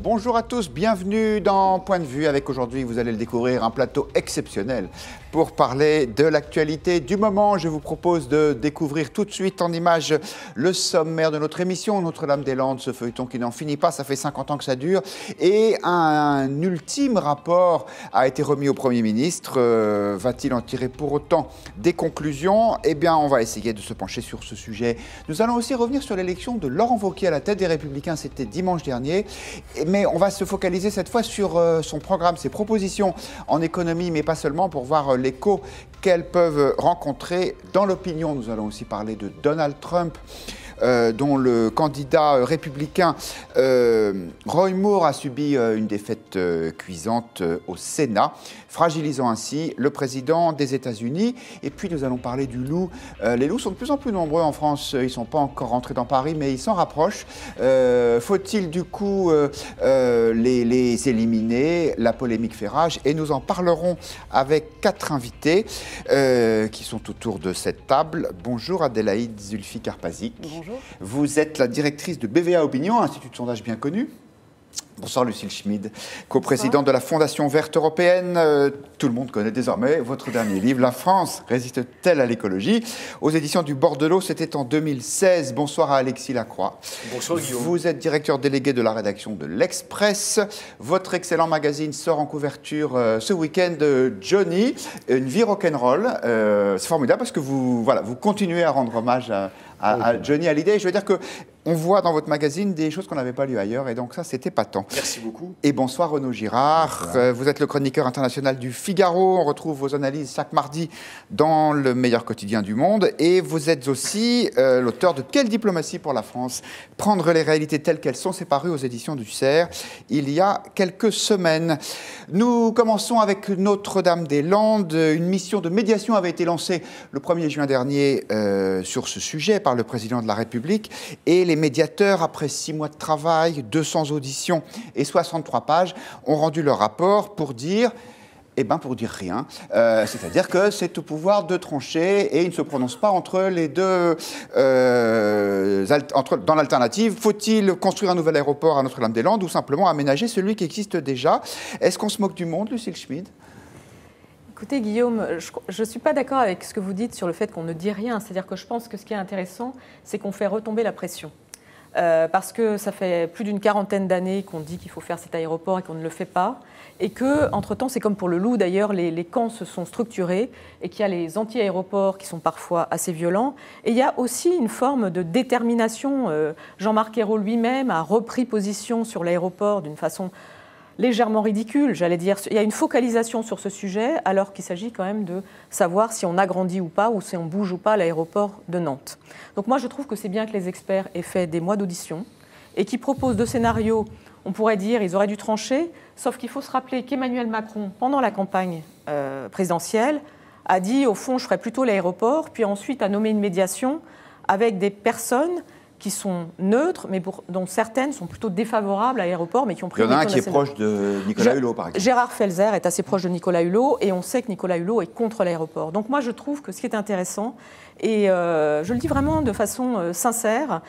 Bonjour à tous, bienvenue dans Point de vue. Avec aujourd'hui, vous allez le découvrir, un plateau exceptionnel pour parler de l'actualité du moment. Je vous propose de découvrir tout de suite en images le sommaire de notre émission Notre-Dame-des-Landes, ce feuilleton qui n'en finit pas, ça fait 50 ans que ça dure. Et un ultime rapport a été remis au Premier ministre. Va-t-il en tirer pour autant des conclusions? Eh bien, on va essayer de se pencher sur ce sujet. Nous allons aussi revenir sur l'élection de Laurent Wauquiez à la tête des Républicains, c'était dimanche dernier. Mais on va se focaliser cette fois sur son programme, ses propositions en économie, mais pas seulement, pour voir l'écho qu'elles peuvent rencontrer dans l'opinion. Nous allons aussi parler de Donald Trump, dont le candidat républicain Roy Moore a subi une défaite cuisante au Sénat, fragilisant ainsi le président des États-Unis. Et puis nous allons parler du loup. Les loups sont de plus en plus nombreux en France. Ils ne sont pas encore rentrés dans Paris, mais ils s'en rapprochent. Faut-il du coup les éliminer? La polémique fait rage. Et nous en parlerons avec 4 invités qui sont autour de cette table. Bonjour Adélaïde Zulfi-Karpazic. Bonjour. Vous êtes la directrice de BVA Opinion, institut de sondage bien connu. Bonsoir Lucille Schmid, coprésidente de la Fondation Verte Européenne. Tout le monde connaît désormais votre dernier livre, La France résiste-t-elle à l'écologie? Aux éditions du Bord de l'eau, c'était en 2016. Bonsoir à Alexis Lacroix. Bonsoir Guillaume. Vous êtes directeur délégué de la rédaction de l'Express. Votre excellent magazine sort en couverture ce week-end, Johnny, une vie rock'n'roll. C'est formidable parce que vous continuez à rendre hommage à Johnny Hallyday. Je veux dire qu'on voit dans votre magazine des choses qu'on n'avait pas lues ailleurs, et donc ça, c'est épatant. Merci beaucoup. Et bonsoir Renaud Girard. Vous êtes le chroniqueur international du Figaro. On retrouve vos analyses chaque mardi dans le meilleur quotidien du monde. Et vous êtes aussi l'auteur de Quelle diplomatie pour la France? Prendre les réalités telles qu'elles sont, c'est paru aux éditions du CERF il y a quelques semaines. Nous commençons avec Notre-Dame-des-Landes. Une mission de médiation avait été lancée le 1er juin dernier sur ce sujet par le président de la République. Et les médiateurs, après 6 mois de travail, 200 auditions et 63 pages, ont rendu leur rapport pour dire... pour dire rien. C'est-à-dire que c'est au pouvoir de trancher et il ne se prononce pas entre les deux. Dans l'alternative, faut-il construire un nouvel aéroport à Notre-Dame-des-Landes ou simplement aménager celui qui existe déjà? Est-ce qu'on se moque du monde, Lucille Schmid? Écoutez Guillaume, je ne suis pas d'accord avec ce que vous dites sur le fait qu'on ne dit rien. C'est-à-dire que je pense que ce qui est intéressant, c'est qu'on fait retomber la pression. Parce que ça fait plus d'une quarantaine d'années qu'on dit qu'il faut faire cet aéroport et qu'on ne le fait pas. Et qu'entre-temps, c'est comme pour le loup d'ailleurs, les camps se sont structurés et qu'il y a les anti-aéroports qui sont parfois assez violents. Et il y a aussi une forme de détermination. Jean-Marc Ayrault lui-même a repris position sur l'aéroport d'une façon légèrement ridicule, j'allais dire. Il y a une focalisation sur ce sujet alors qu'il s'agit quand même de savoir si on agrandit ou pas, ou si on bouge ou pas l'aéroport de Nantes. Donc moi, je trouve que c'est bien que les experts aient fait des mois d'audition et qu'ils proposent 2 scénarios. On pourrait dire qu'ils auraient dû trancher, sauf qu'il faut se rappeler qu'Emmanuel Macron, pendant la campagne présidentielle, a dit, au fond, je ferais plutôt l'aéroport, puis ensuite a nommé une médiation avec des personnes qui sont neutres, mais dont certaines sont plutôt défavorables à l'aéroport, mais qui ont pris... Il y en a un qui est proche de Nicolas Hulot, par exemple. Gérard Felzer est assez proche de Nicolas Hulot, et on sait que Nicolas Hulot est contre l'aéroport. Donc moi, je trouve que ce qui est intéressant, et je le dis vraiment de façon sincère,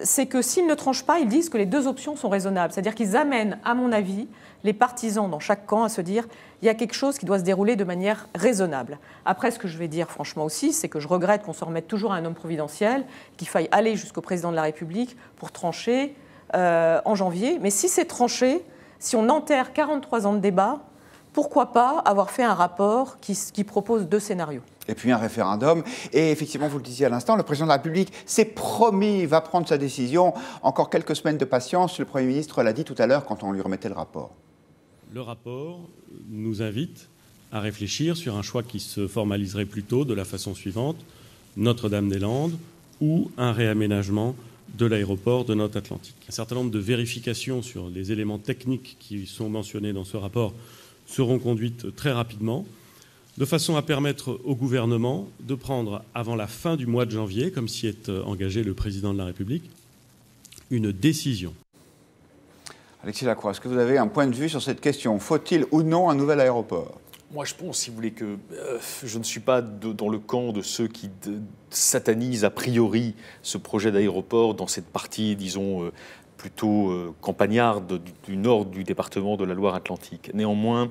c'est que s'ils ne tranchent pas, ils disent que les 2 options sont raisonnables. C'est-à-dire qu'ils amènent, à mon avis, les partisans dans chaque camp à se dire il y a quelque chose qui doit se dérouler de manière raisonnable. Après, ce que je vais dire franchement aussi, c'est que je regrette qu'on se remette toujours à un homme providentiel, qu'il faille aller jusqu'au président de la République pour trancher en janvier. Mais si c'est tranché, si on enterre 43 ans de débat, pourquoi pas avoir fait un rapport qui propose 2 scénarios? Et puis un référendum. Et effectivement, vous le disiez à l'instant, le président de la République s'est promis, va prendre sa décision. Encore quelques semaines de patience, le Premier ministre l'a dit tout à l'heure quand on lui remettait le rapport. Le rapport nous invite à réfléchir sur un choix qui se formaliserait plutôt de la façon suivante: Notre-Dame-des-Landes ou un réaménagement de l'aéroport de Nantes-Atlantique. Un certain nombre de vérifications sur les éléments techniques qui sont mentionnés dans ce rapport seront conduites très rapidement, de façon à permettre au gouvernement de prendre, avant la fin du mois de janvier, comme s'y est engagé le président de la République, une décision. Alexis Lacroix, est-ce que vous avez un point de vue sur cette question? Faut-il ou non un nouvel aéroport? Moi, je pense, si vous voulez, que je ne suis pas dans le camp de ceux qui satanisent a priori ce projet d'aéroport dans cette partie, disons, plutôt campagnarde du nord du département de la Loire-Atlantique. Néanmoins,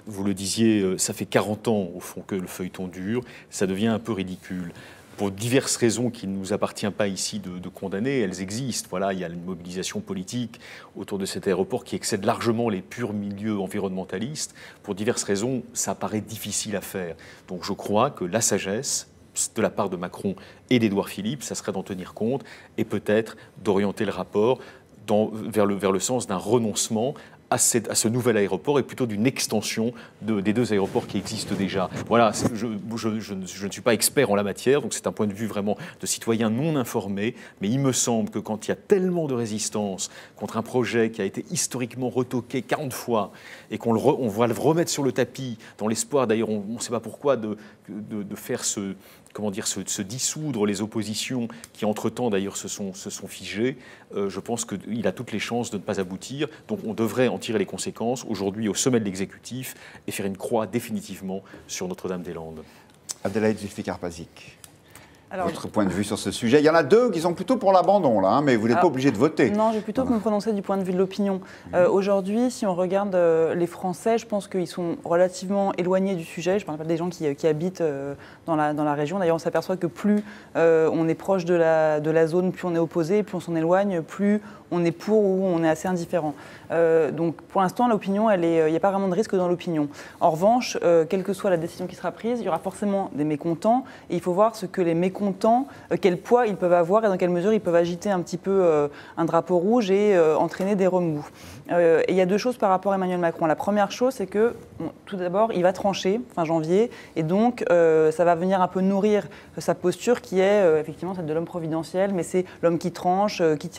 vous le disiez, ça fait 40 ans au fond que le feuilleton dure, ça devient un peu ridicule. Pour diverses raisons qu'il ne nous appartient pas ici de condamner, elles existent. Voilà, il y a une mobilisation politique autour de cet aéroport qui excède largement les purs milieux environnementalistes. Pour diverses raisons, ça paraît difficile à faire. Donc je crois que la sagesse de la part de Macron et d'Édouard Philippe, ça serait d'en tenir compte et peut-être d'orienter le rapport vers le sens d'un renoncement à ce nouvel aéroport et plutôt d'une extension des deux aéroports qui existent déjà. Voilà, je ne suis pas expert en la matière, donc c'est un point de vue vraiment de citoyen non informé, mais il me semble que quand il y a tellement de résistance contre un projet qui a été historiquement retoqué 40 fois et qu'on va le remettre sur le tapis, dans l'espoir, d'ailleurs on ne sait pas pourquoi, de faire se dissoudre les oppositions qui, entre-temps, d'ailleurs, se sont figées, je pense qu'il a toutes les chances de ne pas aboutir. Donc on devrait en tirer les conséquences, aujourd'hui, au sommet de l'exécutif, et faire une croix définitivement sur Notre-Dame-des-Landes. Adélaïde Zulfikar-Pazik. Votre point de vue sur ce sujet. Il y en a deux qui sont plutôt pour l'abandon, là, mais vous n'êtes pas obligé de voter. Non, je vais plutôt me prononcer du point de vue de l'opinion. Aujourd'hui, si on regarde les Français, je pense qu'ils sont relativement éloignés du sujet. Je ne parle pas des gens qui habitent dans la région. D'ailleurs, on s'aperçoit que plus on est proche de la zone, plus on est opposé, plus on s'en éloigne, plus on est pour ou on est assez indifférent. Donc, pour l'instant, l'opinion, il n'y a pas vraiment de risque dans l'opinion. En revanche, quelle que soit la décision qui sera prise, il y aura forcément des mécontents. Et il faut voir ce que les mécontents, quel poids ils peuvent avoir et dans quelle mesure ils peuvent agiter un petit peu un drapeau rouge et entraîner des remous. Et il y a deux choses par rapport à Emmanuel Macron. La première chose, c'est que, tout d'abord, il va trancher fin janvier. Et donc, ça va venir un peu nourrir sa posture qui est effectivement celle de l'homme providentiel. Mais c'est l'homme qui tranche, qui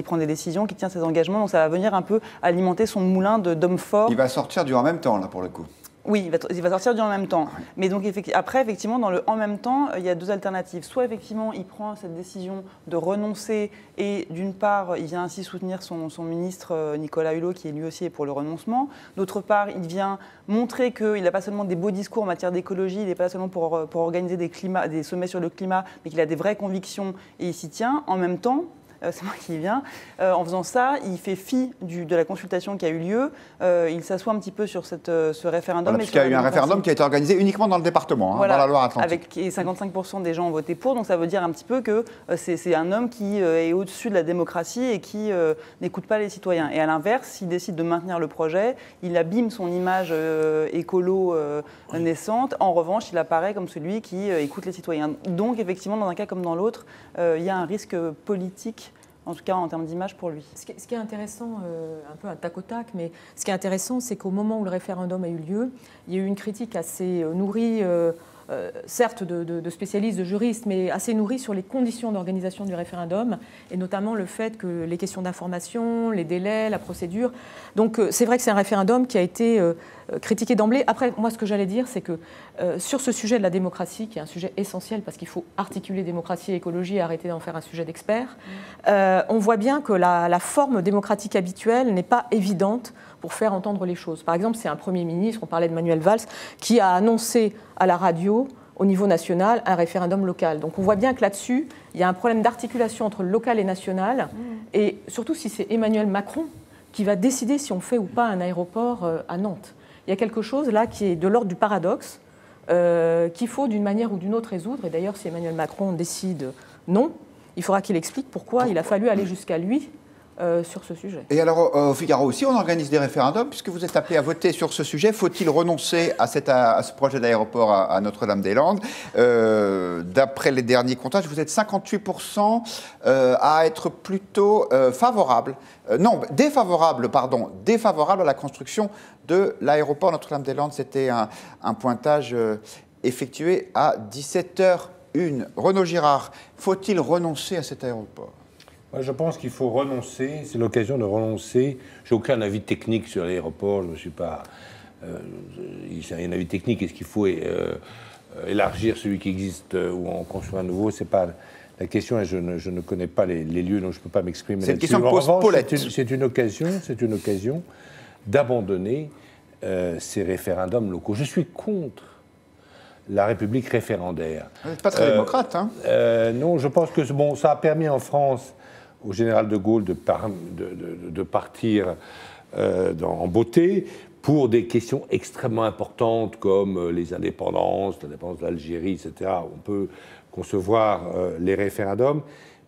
prend des décisions, qui tient ses engagements. Donc, ça va venir un peu alimenter son moulin d'hommes forts. Il va sortir du en même temps, là, pour le coup. Oui, il va sortir du en même temps. Mais donc, après, effectivement, dans le en même temps, il y a deux alternatives. Soit, effectivement, il prend cette décision de renoncer et, d'une part, il vient ainsi soutenir son ministre Nicolas Hulot, qui lui aussi est pour le renoncement. D'autre part, il vient montrer qu'il n'a pas seulement des beaux discours en matière d'écologie, il n'est pas seulement pour organiser des sommets sur le climat, mais qu'il a des vraies convictions et il s'y tient. En même temps, c'est moi qui y viens. En faisant ça, il fait fi de la consultation qui a eu lieu. Il s'assoit un petit peu sur ce référendum. Voilà, puisqu'il y a eu un référendum qui a été organisé uniquement dans le département, voilà, dans la Loire-Atlantique. Et 55% des gens ont voté pour, donc ça veut dire un petit peu que c'est un homme qui est au-dessus de la démocratie et qui n'écoute pas les citoyens. Et à l'inverse, s'il décide de maintenir le projet, il abîme son image écolo naissante. En revanche, il apparaît comme celui qui écoute les citoyens. Donc effectivement, dans un cas comme dans l'autre, il y a un risque politique, en tout cas en termes d'image pour lui. Ce qui est intéressant, un peu un tac au tac, mais ce qui est intéressant, c'est qu'au moment où le référendum a eu lieu, il y a eu une critique assez nourrie, certes de spécialistes, de juristes, mais assez nourrie sur les conditions d'organisation du référendum, et notamment le fait que les questions d'information, les délais, la procédure. Donc c'est vrai que c'est un référendum qui a été critiqué d'emblée. Après, moi, ce que j'allais dire, c'est que sur ce sujet de la démocratie, qui est un sujet essentiel parce qu'il faut articuler démocratie et écologie et arrêter d'en faire un sujet d'experts, on voit bien que la forme démocratique habituelle n'est pas évidente pour faire entendre les choses. Par exemple, c'est un Premier ministre, on parlait de Manuel Valls, qui a annoncé à la radio, au niveau national, un référendum local. Donc on voit bien que là-dessus, il y a un problème d'articulation entre le local et national, et surtout si c'est Emmanuel Macron qui va décider si on fait ou pas un aéroport à Nantes. Il y a quelque chose là qui est de l'ordre du paradoxe, qu'il faut d'une manière ou d'une autre résoudre. Et d'ailleurs, si Emmanuel Macron décide non, il faudra qu'il explique pourquoi il a fallu aller jusqu'à lui sur ce sujet. Et alors, au Figaro aussi, on organise des référendums, puisque vous êtes appelé à voter sur ce sujet. Faut-il renoncer à ce projet d'aéroport à Notre-Dame-des-Landes? D'après les derniers comptages, vous êtes 58% à être plutôt défavorable à la construction de l'aéroport Notre-Dame-des-Landes. C'était un pointage effectué à 17h01. Renaud Girard, faut-il renoncer à cet aéroport? Je pense qu'il faut renoncer, c'est l'occasion de renoncer. Je n'ai aucun avis technique sur l'aéroport, je ne suis pas... il y a un avis technique, est-ce qu'il faut élargir celui qui existe ou en construire un nouveau? Ce n'est pas la question, et je ne connais pas les lieux, donc je ne peux pas m'exprimer là-dessus. C'est une question que pose Paulette. C'est une occasion d'abandonner ces référendums locaux. Je suis contre la République référendaire. Vous n'êtes pas très démocrate, hein? Non, je pense que ça a permis en France au général de Gaulle de partir en beauté pour des questions extrêmement importantes comme les indépendances, l'indépendance de l'Algérie, etc. On peut concevoir les référendums,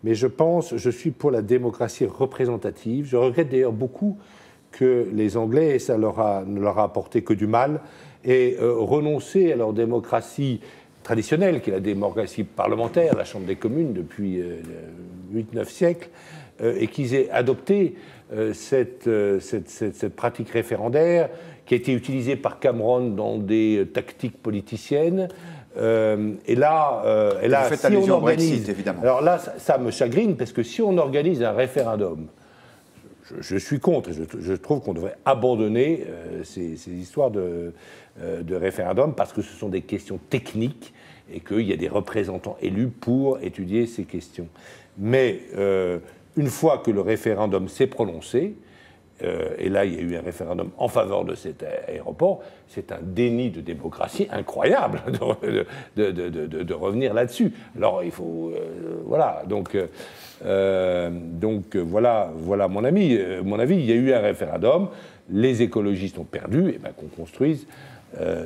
mais je suis pour la démocratie représentative. Je regrette d'ailleurs beaucoup que les Anglais, et ça ne leur a apporté que du mal, aient renoncé à leur démocratie traditionnelle, qui est la démocratie parlementaire, la Chambre des communes depuis 8-9 siècles, et qu'ils aient adopté cette pratique référendaire qui a été utilisée par Cameron dans des tactiques politiciennes. Et là, vous faites allusion au Brexit, évidemment. Alors là, ça me chagrine, parce que si on organise un référendum, je suis contre, je trouve qu'on devrait abandonner ces histoires de référendum, parce que ce sont des questions techniques et qu'il y a des représentants élus pour étudier ces questions. Mais une fois que le référendum s'est prononcé, et là il y a eu un référendum en faveur de cet aéroport, c'est un déni de démocratie incroyable de revenir là-dessus. Alors il faut... voilà, donc voilà mon avis. Il y a eu un référendum, les écologistes ont perdu, et bien qu'on construise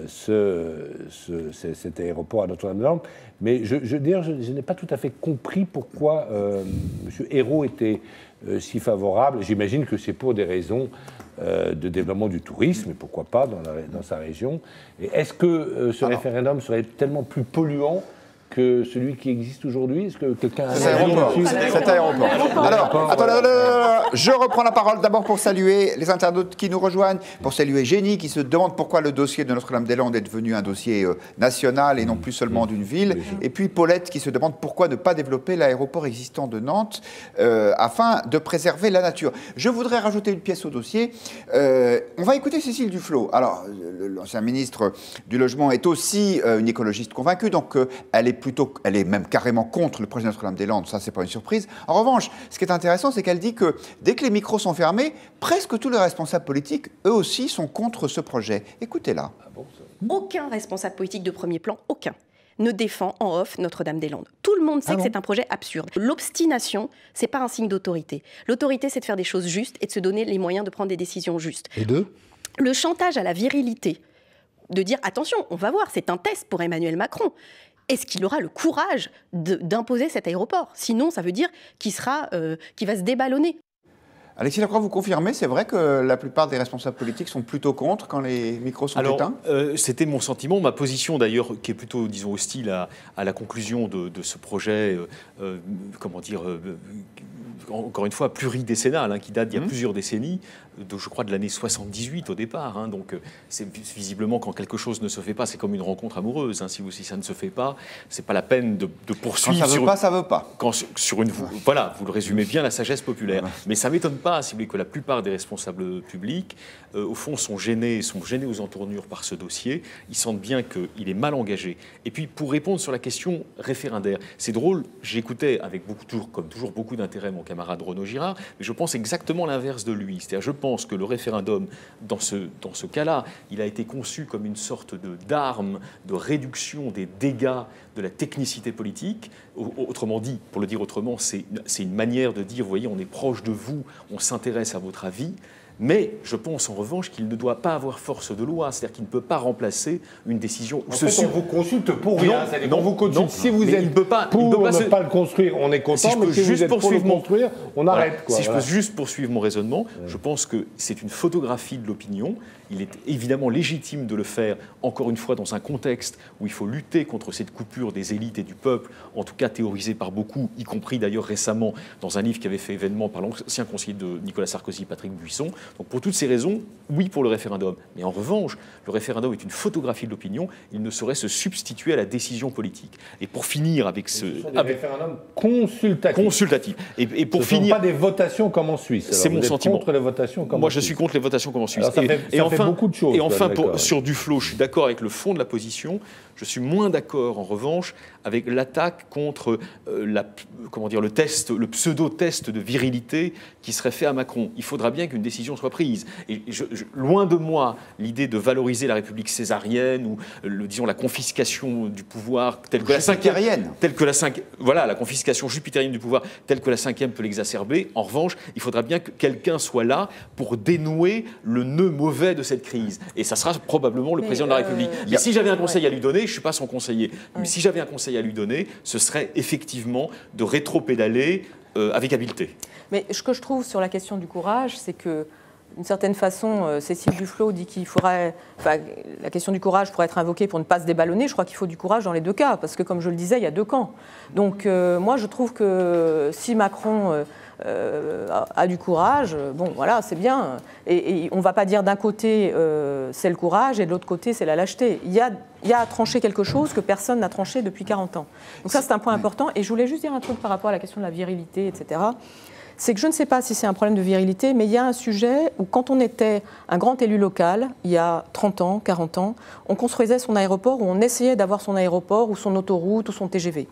cet aéroport à Notre-Dame-des-Landes. Mais je n'ai pas tout à fait compris pourquoi M. Ayrault était si favorable. J'imagine que c'est pour des raisons de développement du tourisme, et pourquoi pas dans sa région. Et est-ce que ce référendum serait tellement plus polluant que celui qui existe aujourd'hui? Est-ce que quelqu'un a cet aéroport. Alors, attendez, je reprends la parole d'abord pour saluer les internautes qui nous rejoignent, pour saluer Génie qui se demande pourquoi le dossier de Notre-Dame-des-Landes est devenu un dossier national et non plus seulement d'une ville, et puis Paulette qui se demande pourquoi ne pas développer l'aéroport existant de Nantes afin de préserver la nature. Je voudrais rajouter une pièce au dossier. On va écouter Cécile Duflot. Alors, l'ancien ministre du Logement est aussi une écologiste convaincue, donc elle est même carrément contre le projet Notre-Dame-des-Landes, ça c'est pas une surprise. En revanche, ce qui est intéressant, c'est qu'elle dit que dès que les micros sont fermés, presque tous les responsables politiques, eux aussi, sont contre ce projet. Écoutez-la. Aucun responsable politique de premier plan, aucun, ne défend en off Notre-Dame-des-Landes. Tout le monde sait que c'est un projet absurde. L'obstination, c'est pas un signe d'autorité. L'autorité, c'est de faire des choses justes et de se donner les moyens de prendre des décisions justes. Et le chantage à la virilité, de dire attention, on va voir, c'est un test pour Emmanuel Macron. Est-ce qu'il aura le courage d'imposer cet aéroport? Sinon, ça veut dire qu'il va se déballonner. Alexis Lacroix, vous confirmez, c'est vrai que la plupart des responsables politiques sont plutôt contre quand les micros sont éteints? C'était mon sentiment, ma position d'ailleurs, qui est plutôt, disons, hostile à la conclusion de ce projet, encore une fois, pluridécennal, qui date d'il y a plusieurs décennies, je crois de l'année 78 au départ. Donc c'est visiblement quand quelque chose ne se fait pas, c'est comme une rencontre amoureuse. Si ça ne se fait pas, c'est pas la peine de poursuivre. Quand ça veut pas, ça veut pas. Voilà, vous le résumez bien, la sagesse populaire. Mais ça m'étonne pas, si vous voulez, que la plupart des responsables publics, au fond, sont gênés aux entournures par ce dossier. Ils sentent bien qu'il est mal engagé. Et puis, pour répondre sur la question référendaire, c'est drôle, j'écoutais avec comme toujours beaucoup d'intérêt mon camarade Renaud Girard, mais je pense exactement l'inverse de lui. C'est-à-dire, je pense que le référendum, dans ce cas-là, il a été conçu comme une sorte d'arme de réduction des dégâts de la technicité politique. Autrement dit, pour le dire autrement, c'est une manière de dire, vous voyez, on est proche de vous, on s'intéresse à votre avis. Mais je pense en revanche qu'il ne doit pas avoir force de loi, c'est-à-dire qu'il ne peut pas remplacer une décision. En fait, on vous consulte pour rien. On vous consulte. Si vous êtes pour ne pas le construire, on est content. Mais si vous êtes pour le construire, on arrête. Si je peux juste poursuivre mon raisonnement, je pense que c'est une photographie de l'opinion. Il est évidemment légitime de le faire, encore une fois, dans un contexte où il faut lutter contre cette coupure des élites et du peuple, en tout cas théorisée par beaucoup, y compris d'ailleurs récemment dans un livre qui avait fait événement par l'ancien conseiller de Nicolas Sarkozy, Patrick Buisson. Donc pour toutes ces raisons, oui pour le référendum. Mais en revanche, le référendum est une photographie de l'opinion, il ne saurait se substituer à la décision politique. Et pour finir avec ce... Ce sont des référendums consultatifs. Et pour finir... Ce ne sont pas des votations comme en Suisse. C'est mon sentiment. Contre les votations comme Moi, en Suisse. Je suis contre les votations comme en Suisse. Alors, ça fait sur beaucoup de choses. Et enfin, sur Duflot, je suis d'accord avec le fond de la position. Je suis moins d'accord, en revanche, avec l'attaque contre le pseudo-test de virilité qui serait fait à Macron. Il faudra bien qu'une décision soit prise. Et loin de moi l'idée de valoriser la République césarienne ou, disons, la confiscation du pouvoir telle que la confiscation jupitérienne du pouvoir telle que la cinquième peut l'exacerber. En revanche, il faudra bien que quelqu'un soit là pour dénouer le nœud mauvais de cette crise. Et ça sera probablement le président de la République. Mais si j'avais un conseil à lui donner, je ne suis pas son conseiller, mais si j'avais un conseil à lui donner, ce serait effectivement de rétro-pédaler avec habileté. Mais ce que je trouve sur la question du courage, c'est que, d'une certaine façon, Cécile Duflot dit qu'il faudrait... Enfin, la question du courage pourrait être invoquée pour ne pas se déballonner. Je crois qu'il faut du courage dans les deux cas, parce que, comme je le disais, il y a deux camps. Donc, moi, je trouve que si Macron... a du courage, bon voilà, c'est bien. Et on ne va pas dire d'un côté c'est le courage et de l'autre côté c'est la lâcheté. Il y a à trancher quelque chose que personne n'a tranché depuis 40 ans. Donc ça c'est un point important. Et je voulais juste dire un truc par rapport à la question de la virilité, etc. C'est que je ne sais pas si c'est un problème de virilité, mais il y a un sujet où quand on était un grand élu local, il y a 30 ans, 40 ans, on construisait son aéroport, ou on essayait d'avoir son aéroport, ou son autoroute, ou son TGV.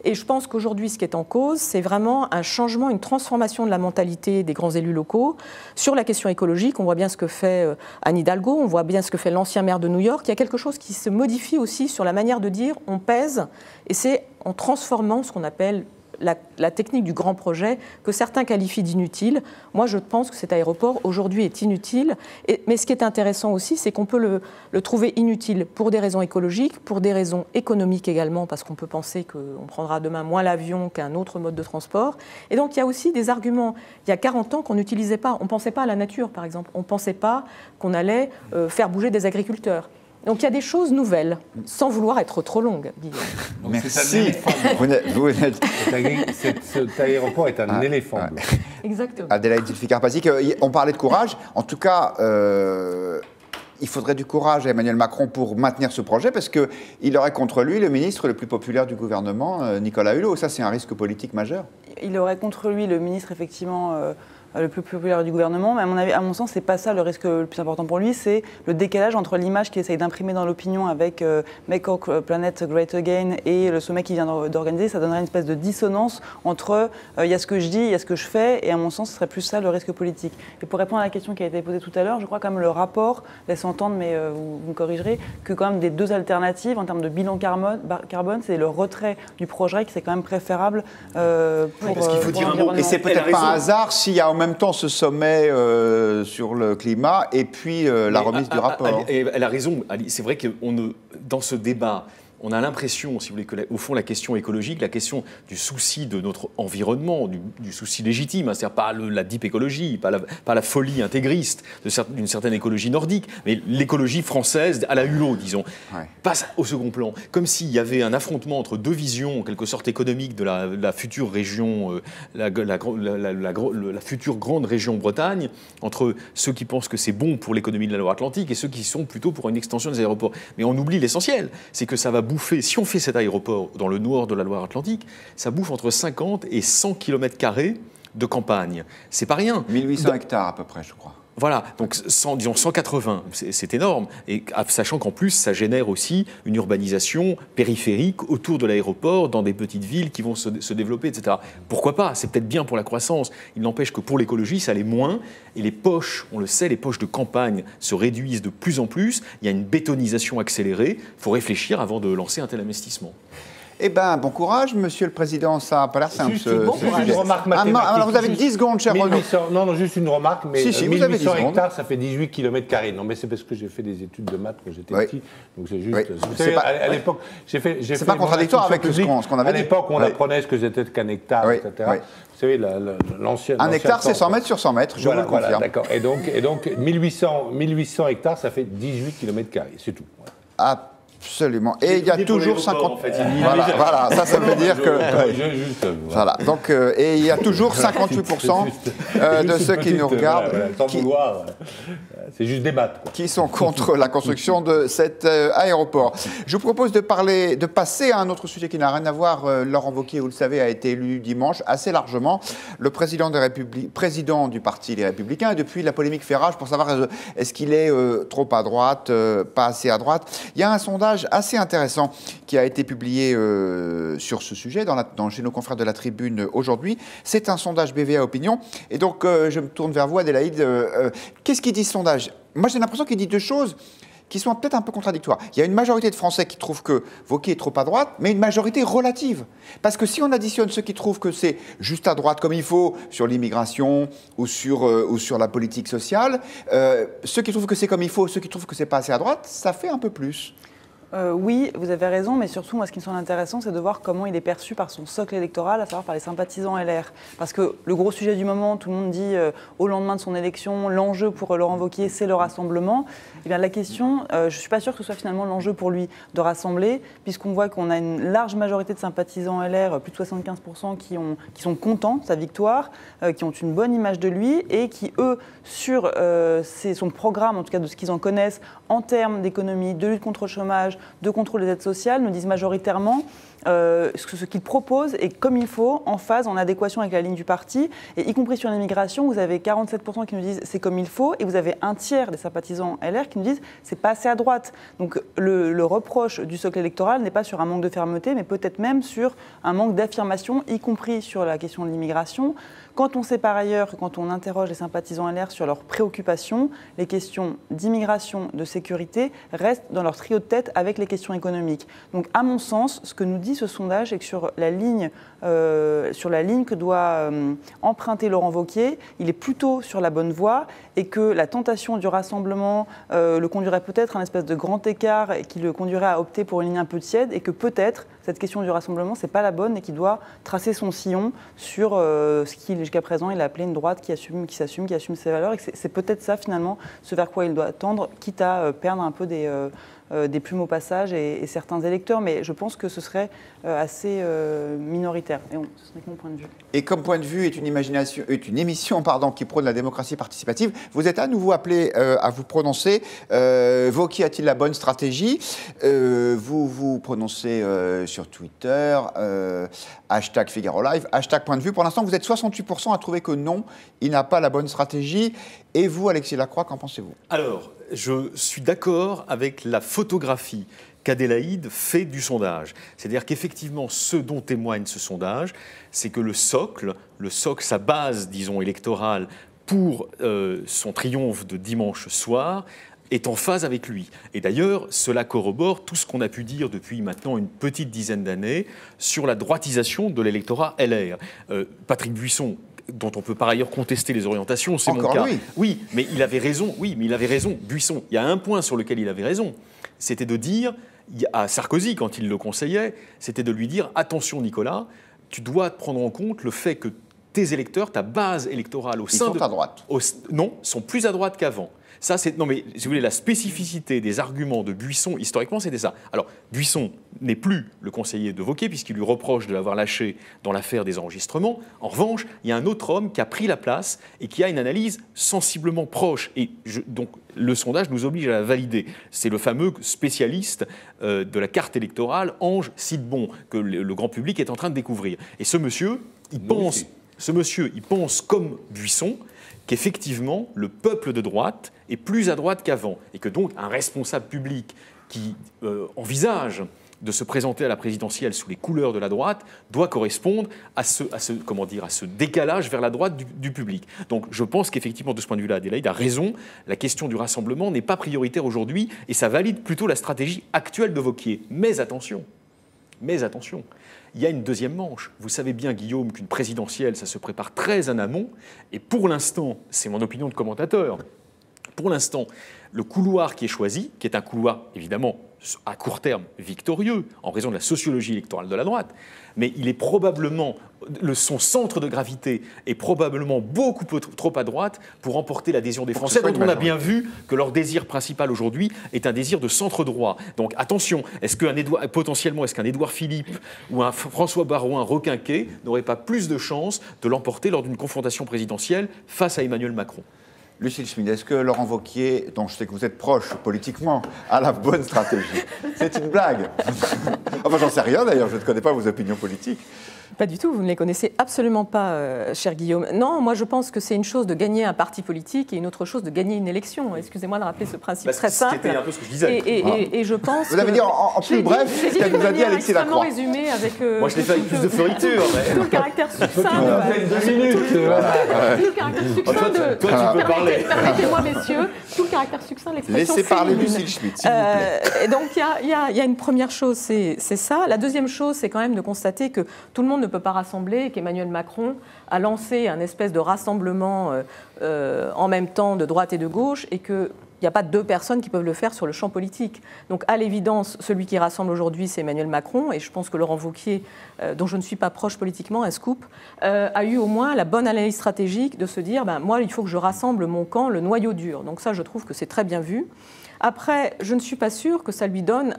Et je pense qu'aujourd'hui, ce qui est en cause, c'est vraiment un changement, une transformation de la mentalité des grands élus locaux sur la question écologique. On voit bien ce que fait Anne Hidalgo, on voit bien ce que fait l'ancien maire de New York. Il y a quelque chose qui se modifie aussi sur la manière de dire on pèse, et c'est en transformant ce qu'on appelle la technique du grand projet, que certains qualifient d'inutile. Moi, je pense que cet aéroport, aujourd'hui, est inutile. Mais ce qui est intéressant aussi, c'est qu'on peut le trouver inutile pour des raisons écologiques, pour des raisons économiques également, parce qu'on peut penser qu'on prendra demain moins l'avion qu'un autre mode de transport. Et donc, il y a aussi des arguments. Il y a 40 ans qu'on n'utilisait pas. On ne pensait pas à la nature, par exemple. On ne pensait pas qu'on allait faire bouger des agriculteurs. Donc il y a des choses nouvelles, sans vouloir être trop longue, Guillaume. Merci. Cet aéroport est un éléphant bleu. Exactement. Adélaïde Zilfi-Karpazik, on parlait de courage. En tout cas, il faudrait du courage à Emmanuel Macron pour maintenir ce projet, parce qu'il aurait contre lui le ministre le plus populaire du gouvernement, Nicolas Hulot. Ça, c'est un risque politique majeur. Il aurait contre lui le ministre, effectivement... le plus populaire du gouvernement, mais à mon sens, c'est pas ça le risque le plus important pour lui, c'est le décalage entre l'image qu'il essaye d'imprimer dans l'opinion avec Make Our Planet Great Again et le sommet qu'il vient d'organiser. Ça donnerait une espèce de dissonance entre il y a ce que je dis, il y a ce que je fais, et à mon sens, ce serait plus ça le risque politique. Et pour répondre à la question qui a été posée tout à l'heure, je crois quand même le rapport laisse entendre, mais vous me corrigerez, que quand même des deux alternatives en termes de bilan carbone, c'est le retrait du projet qui c'est quand même préférable pour. Parce qu'il faut dire un mot. Et c'est peut-être pas un hasard s'il y a en même temps ce sommet sur le climat et puis la remise du rapport. Elle a raison. C'est vrai que dans ce débat, on a l'impression, si vous voulez, qu'au fond, la question écologique, la question du souci de notre environnement, du souci légitime, hein, c'est-à-dire pas la deep écologie, pas la folie intégriste d'une certaine écologie nordique, mais l'écologie française à la Hulot, disons, passe au second plan. Comme s'il y avait un affrontement entre deux visions, en quelque sorte économiques, de la future région, la future grande région Bretagne, entre ceux qui pensent que c'est bon pour l'économie de la Loire-Atlantique et ceux qui sont plutôt pour une extension des aéroports. Mais on oublie l'essentiel, c'est que ça va bouffer, si on fait cet aéroport dans le nord de la Loire-Atlantique, ça bouffe entre 50 et 100 km² de campagne. C'est pas rien. 1800 hectares à peu près, je crois. Voilà, donc disons 180, c'est énorme, et sachant qu'en plus ça génère aussi une urbanisation périphérique autour de l'aéroport, dans des petites villes qui vont se développer, etc. Pourquoi pas? C'est peut-être bien pour la croissance. Il n'empêche que pour l'écologie, ça l'est moins, et les poches, on le sait, les poches de campagne se réduisent de plus en plus, il y a une bétonisation accélérée, il faut réfléchir avant de lancer un tel investissement. Eh bien, bon courage, Monsieur le Président. Ça n'a pas l'air simple. Juste une remarque mathématique. Alors, vous avez 10 secondes, cher Renaud. Non, juste une remarque. Mais si, vous avez 10 secondes. Hectares, ça fait 18 km². Non, mais c'est parce que j'ai fait des études de maths quand j'étais petit. Donc c'est juste... Oui. Vous savez, à l'époque, j'ai fait... C'est pas contradictoire avec ce qu'on avait dit. À l'époque, on apprenait ce que c'était qu'un hectare, etc. Vous savez, l'ancien... Un hectare, c'est 100 mètres sur 100 mètres, je vous le confirme. Voilà, d'accord. Et donc 1800 hectares, ça fait 18 km². C'est tout. Absolument. Et il y a toujours 50... En fait. Voilà, ça veut dire que... Voilà. Donc, et il y a toujours 58% de ceux qui nous regardent... Sans vouloir... C'est juste des maths, quoi. Qui sont contre la construction de cet aéroport. Je vous propose de passer à un autre sujet qui n'a rien à voir. Laurent Wauquiez, vous le savez, a été élu dimanche assez largement le président du parti Les Républicains. Et depuis, la polémique fait rage pour savoir est-ce qu'il est trop à droite, pas assez à droite. Il y a un sondage assez intéressant qui a été publié sur ce sujet chez nos confrères de la Tribune aujourd'hui. C'est un sondage BVA Opinion. Et donc, je me tourne vers vous, Adélaïde. Qu'est-ce qu'il dit ce sondage? Moi, j'ai l'impression qu'il dit deux choses qui sont peut-être un peu contradictoires. Il y a une majorité de Français qui trouvent que Wauquiez est trop à droite, mais une majorité relative. Parce que si on additionne ceux qui trouvent que c'est juste à droite comme il faut sur l'immigration ou sur la politique sociale, ceux qui trouvent que c'est comme il faut, ceux qui trouvent que c'est pas assez à droite, ça fait un peu plus. Oui, vous avez raison, mais surtout, moi, ce qui me semble intéressant, c'est de voir comment il est perçu par son socle électoral, à savoir par les sympathisants LR. Parce que le gros sujet du moment, tout le monde dit au lendemain de son élection, l'enjeu pour Laurent Wauquiez, c'est le rassemblement. Eh bien, la question, je ne suis pas sûre que ce soit finalement l'enjeu pour lui de rassembler, puisqu'on voit qu'on a une large majorité de sympathisants LR, plus de 75%, qui sont contents de sa victoire, qui ont une bonne image de lui, et qui, eux, sur son programme, en tout cas de ce qu'ils en connaissent, en termes d'économie, de lutte contre le chômage, de contrôle des aides sociales, nous disent majoritairement ce qu'ils proposent est comme il faut, en phase, en adéquation avec la ligne du parti. Et y compris sur l'immigration, vous avez 47% qui nous disent c'est comme il faut, et vous avez un tiers des sympathisants LR qui nous disent c'est pas assez à droite. Donc le reproche du socle électoral n'est pas sur un manque de fermeté, mais peut-être même sur un manque d'affirmation, y compris sur la question de l'immigration. Quand on sait par ailleurs que quand on interroge les sympathisants LR sur leurs préoccupations, les questions d'immigration, de sécurité restent dans leur trio de tête avec les questions économiques. Donc à mon sens, ce que nous dit ce sondage est que sur la ligne que doit emprunter Laurent Wauquiez, il est plutôt sur la bonne voie et que la tentation du rassemblement le conduirait peut-être à un espèce de grand écart et qui le conduirait à opter pour une ligne un peu tiède et que peut-être cette question du rassemblement, c'est pas la bonne et qu'il doit tracer son sillon sur ce qu'il, jusqu'à présent, il a appelé une droite qui assume ses valeurs et que c'est peut-être ça, finalement, ce vers quoi il doit tendre, quitte à perdre un peu des plumes au passage et certains électeurs. Mais je pense que ce serait assez minoritaire. Et ce n'est que mon point de vue. Et comme point de vue est une émission qui prône la démocratie participative, vous êtes à nouveau appelé à vous prononcer. Wauquiez a-t-il la bonne stratégie? Vous vous prononcez sur Twitter, hashtag Figaro Live, hashtag point de vue. Pour l'instant, vous êtes 68% à trouver que non, il n'a pas la bonne stratégie. Et vous, Alexis Lacroix, qu'en pensez-vous? Alors, je suis d'accord avec la photographie qu'Adélaïde fait du sondage. C'est-à-dire qu'effectivement, ce dont témoigne ce sondage, c'est que le socle, sa base, disons, électorale pour son triomphe de dimanche soir, est en phase avec lui. Et d'ailleurs, cela corrobore tout ce qu'on a pu dire depuis maintenant une petite dizaine d'années sur la droitisation de l'électorat LR. Patrick Buisson, dont on peut par ailleurs contester les orientations, c'est mon cas. Oui, mais il avait raison. Oui, mais il avait raison. Buisson, il y a un point sur lequel il avait raison. C'était de dire à Sarkozy, quand il le conseillait, c'était de lui dire attention Nicolas, tu dois prendre en compte le fait que tes électeurs, ta base électorale au sein Ils sont à droite. Non, sont plus à droite qu'avant. Ça, non, mais si vous voulez, la spécificité des arguments de Buisson, historiquement, c'était ça. Alors, Buisson n'est plus le conseiller de Wauquiez, puisqu'il lui reproche de l'avoir lâché dans l'affaire des enregistrements. En revanche, il y a un autre homme qui a pris la place et qui a une analyse sensiblement proche. Et donc, le sondage nous oblige à la valider. C'est le fameux spécialiste de la carte électorale, Ange Sidbon, que le grand public est en train de découvrir. Et ce monsieur, il pense comme Buisson, qu'effectivement, le peuple de droite est plus à droite qu'avant, et que donc un responsable public qui envisage de se présenter à la présidentielle sous les couleurs de la droite doit correspondre à ce décalage vers la droite du public. Donc je pense qu'effectivement, de ce point de vue-là, Adélaïde a raison, la question du rassemblement n'est pas prioritaire aujourd'hui, et ça valide plutôt la stratégie actuelle de Wauquiez. Mais attention, il y a une deuxième manche. Vous savez bien, Guillaume, qu'une présidentielle, ça se prépare très en amont. Et pour l'instant, c'est mon opinion de commentateur, pour l'instant, le couloir qui est choisi, qui est un couloir évidemment à court terme victorieux, en raison de la sociologie électorale de la droite, mais il est probablement, son centre de gravité est probablement beaucoup trop à droite pour emporter l'adhésion des Français, dont on a bien vu que leur désir principal aujourd'hui est un désir de centre droit. Donc attention, potentiellement, est-ce qu'un Édouard Philippe ou un François Baroin requinqué n'aurait pas plus de chances de l'emporter lors d'une confrontation présidentielle face à Emmanuel Macron? Lucille Schmid, est-ce que Laurent Wauquiez, dont je sais que vous êtes proche politiquement, a la bonne stratégie? C'est une blague. Enfin, j'en sais rien d'ailleurs, je ne connais pas vos opinions politiques. Pas du tout, vous ne les connaissez absolument pas, cher Guillaume. Non, moi je pense que c'est une chose de gagner un parti politique et une autre chose de gagner une élection. Excusez-moi de rappeler ce principe très simple. C'était un peu ce que je disais. Et je pense. Vous l'avez dit en plus bref ce qu'elle nous a dit Alexis Lacroix. Résumé avec. Moi je l'ai fait avec plus de feriture. Tout le caractère succinct. Deux minutes. Tout le caractère succinct de. Toi, tu peux parler. Permettez-moi, messieurs, tout le caractère succinct de l'expression. Laissez parler féminine. Lucille Schmid, s'il vous plaît. Et donc il y a une première chose, c'est ça. La deuxième chose, c'est quand même de constater que tout le monde ne peut pas rassembler, et qu'Emmanuel Macron a lancé un espèce de rassemblement en même temps de droite et de gauche, et qu'il n'y a pas deux personnes qui peuvent le faire sur le champ politique. Donc à l'évidence, celui qui rassemble aujourd'hui, c'est Emmanuel Macron, et je pense que Laurent Wauquiez, dont je ne suis pas proche politiquement, un scoop, a eu au moins la bonne analyse stratégique de se dire, moi, il faut que je rassemble mon camp, le noyau dur. Donc ça, je trouve que c'est très bien vu. Après, je ne suis pas sûre que ça lui donne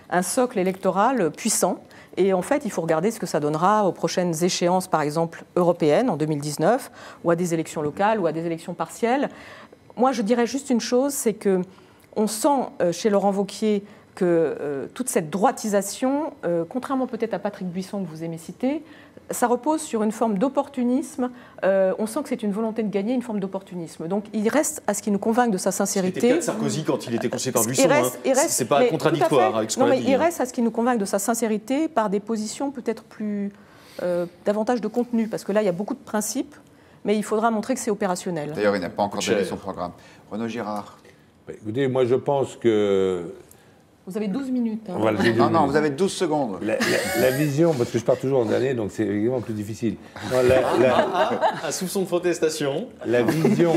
un socle électoral puissant. Et en fait, il faut regarder ce que ça donnera aux prochaines échéances, par exemple européennes, en 2019, ou à des élections locales, ou à des élections partielles. Moi, je dirais juste une chose, c'est qu'on sent chez Laurent Wauquiez que toute cette droitisation, contrairement peut-être à Patrick Buisson que vous aimez citer, ça repose sur une forme d'opportunisme. On sent que c'est une volonté de gagner, une forme d'opportunisme. Donc il reste à ce qu'il nous convainc de sa sincérité. C'était le cas de Sarkozy quand il était conseillé par Buisson. C'est pas mais contradictoire avec ce qu'on a dit. Il reste à ce qu'il nous convainc de sa sincérité par des positions peut-être plus davantage de contenu, parce que là il y a beaucoup de principes, mais il faudra montrer que c'est opérationnel. D'ailleurs, il n'a pas encore donné son programme. Renaud Girard. Écoutez, moi je pense que... Vous avez 12 minutes. Hein. Voilà, non, vous avez 12 secondes. La vision, parce que je pars toujours en dernier, donc c'est évidemment plus difficile. Non, un soupçon de protestation. La vision,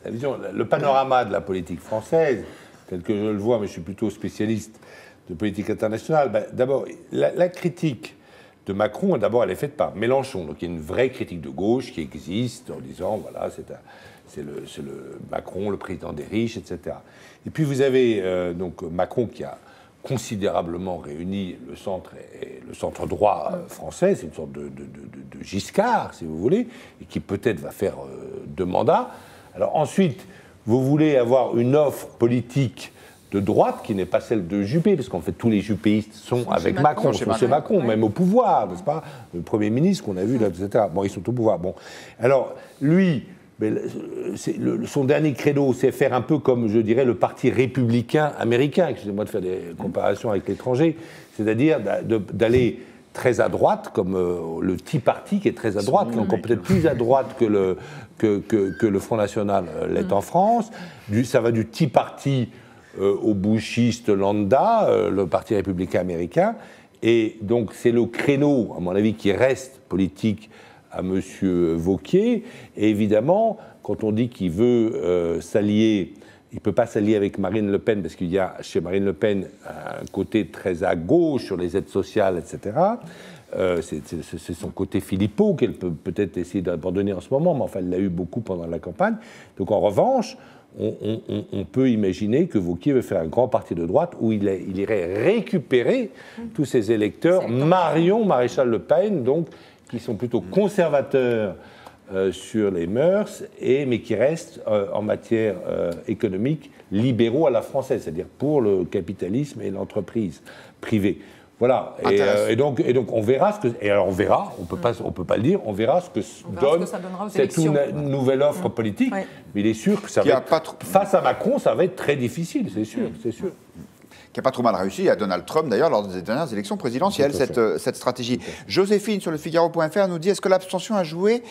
le panorama de la politique française, tel que je le vois, mais je suis plutôt spécialiste de politique internationale. D'abord, la critique de Macron, d'abord, elle est faite par Mélenchon. Donc il y a une vraie critique de gauche qui existe en disant, voilà, c'est le Macron, le président des riches, etc. Et puis vous avez donc Macron qui a considérablement réuni le centre droit français, c'est une sorte de Giscard, si vous voulez, et qui peut-être va faire 2 mandats. Alors ensuite, vous voulez avoir une offre politique de droite qui n'est pas celle de Juppé, parce qu'en fait tous les juppéistes sont avec Macron, sont chez Macron, même au pouvoir, n'est-ce pas? Le Premier ministre qu'on a vu là, etc. Bon, ils sont au pouvoir. Bon, alors lui... Mais son dernier credo, c'est faire un peu comme, je dirais, le parti républicain américain, excusez-moi de faire des comparaisons avec l'étranger, c'est-à-dire d'aller très à droite, comme le Tea Party qui est très à droite, qui est encore peut-être plus à droite que le Front National l'est en France. Ça va du Tea Party au bushiste lambda, le parti républicain américain, et donc c'est le créneau, à mon avis, qui reste politique à M. Wauquiez. Et évidemment, quand on dit qu'il veut s'allier, il ne peut pas s'allier avec Marine Le Pen, parce qu'il y a chez Marine Le Pen un côté très à gauche sur les aides sociales, etc. C'est son côté Philippot qu'elle peut peut-être essayer d'abandonner en ce moment, mais enfin, elle l'a eu beaucoup pendant la campagne. Donc en revanche, on peut imaginer que Wauquiez veut faire un grand parti de droite où il irait récupérer tous ses électeurs, Marion Maréchal Le Pen, donc, qui sont plutôt conservateurs sur les mœurs, mais qui restent en matière économique libéraux à la française, c'est-à-dire pour le capitalisme et l'entreprise privée. Voilà. Et donc on verra ce que. Et alors on verra. On peut pas le dire. On verra ce que donne cette nouvelle offre politique. Ouais. Mais il est sûr que ça va être, face à Macron, ça va être très difficile. C'est sûr. C'est sûr. Qui n'a pas trop mal réussi à Donald Trump, d'ailleurs, lors des dernières élections présidentielles, cette stratégie. Joséphine, sur le Figaro.fr, nous dit, est-ce que l'abstention a joué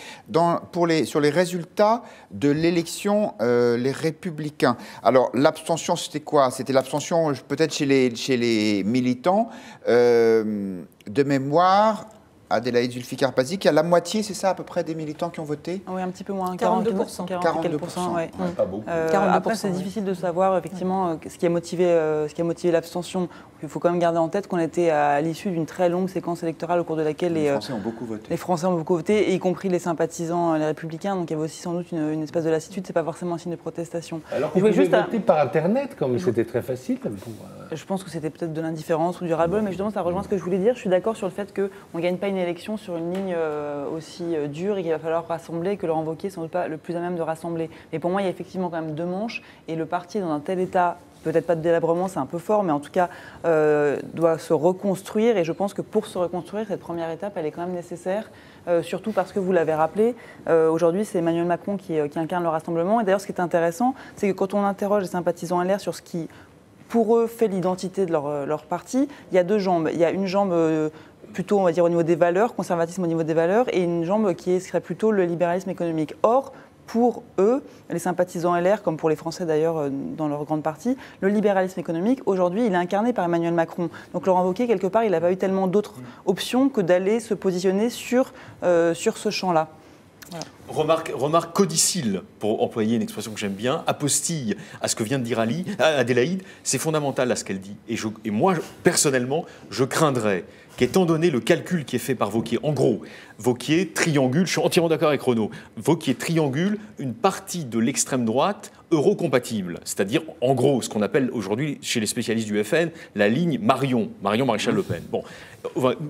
sur les résultats de l'élection les Républicains? Alors, l'abstention, c'était quoi? C'était l'abstention, peut-être chez les militants, de mémoire... Adélaïde Zulfikar-Pazi, qui a la moitié, c'est ça, à peu près, des militants qui ont voté? Oui, un petit peu moins, 42%. 42%, ouais. Pas beaucoup. Après, c'est difficile de savoir, effectivement, ce qui a motivé l'abstention. Il faut quand même garder en tête qu'on était à l'issue d'une très longue séquence électorale au cours de laquelle les Français ont beaucoup voté. Les Français ont beaucoup voté, y compris les sympathisants, les Républicains. Donc il y avait aussi sans doute une espèce de lassitude. C'est pas forcément un signe de protestation. Alors qu'on pouvait voter par Internet, comme c'était très facile. Je pense que c'était peut-être de l'indifférence ou du ras-le-bol, mais justement, ça rejoint ce que je voulais dire. Je suis d'accord sur le fait qu'on ne gagne pas une élection sur une ligne aussi dure et qu'il va falloir rassembler, que Laurent Wauquiez n'est sans doute pas le plus à même de rassembler. Mais pour moi, il y a effectivement quand même deux manches, et le parti est dans un tel état, peut-être pas de délabrement, c'est un peu fort, mais en tout cas, doit se reconstruire. Et je pense que pour se reconstruire, cette première étape, elle est quand même nécessaire. Surtout parce que vous l'avez rappelé, aujourd'hui c'est Emmanuel Macron qui incarne le rassemblement. Et d'ailleurs ce qui est intéressant, c'est que quand on interroge les sympathisants LR sur ce qui, pour eux, fait l'identité de leur parti, il y a deux jambes. Il y a une jambe plutôt, on va dire, au niveau des valeurs, conservatisme au niveau des valeurs, et une jambe qui serait plutôt le libéralisme économique. Or, pour eux, les sympathisants LR, comme pour les Français d'ailleurs dans leur grande partie, le libéralisme économique, aujourd'hui, il est incarné par Emmanuel Macron. Donc Laurent Wauquiez, quelque part, il n'a pas eu tellement d'autres options que d'aller se positionner sur ce champ-là. Voilà. Remarque codicile, pour employer une expression que j'aime bien, apostille à ce que vient de dire Adélaïde, c'est fondamental à ce qu'elle dit. Et moi, personnellement, je craindrais qu'étant donné le calcul qui est fait par Wauquiez, en gros, Wauquiez triangule, je suis entièrement d'accord avec Renaud, Wauquiez triangule une partie de l'extrême droite eurocompatible, c'est-à-dire en gros ce qu'on appelle aujourd'hui chez les spécialistes du FN la ligne Marion Maréchal Le Pen. Bon,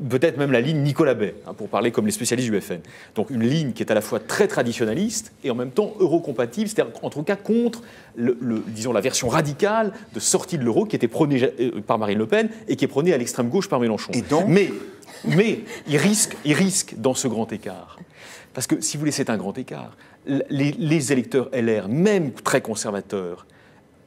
peut-être même la ligne Nicolas Bay, pour parler comme les spécialistes du FN. Donc une ligne qui est à la fois très traditionnaliste et en même temps eurocompatible, c'est-à-dire en tout cas contre disons la version radicale de sortie de l'euro qui était prônée par Marine Le Pen et qui est prônée à l'extrême gauche par Mélenchon. Et donc mais il risque dans ce grand écart. Parce que, si vous voulez, c'est un grand écart. Les électeurs LR, même très conservateurs,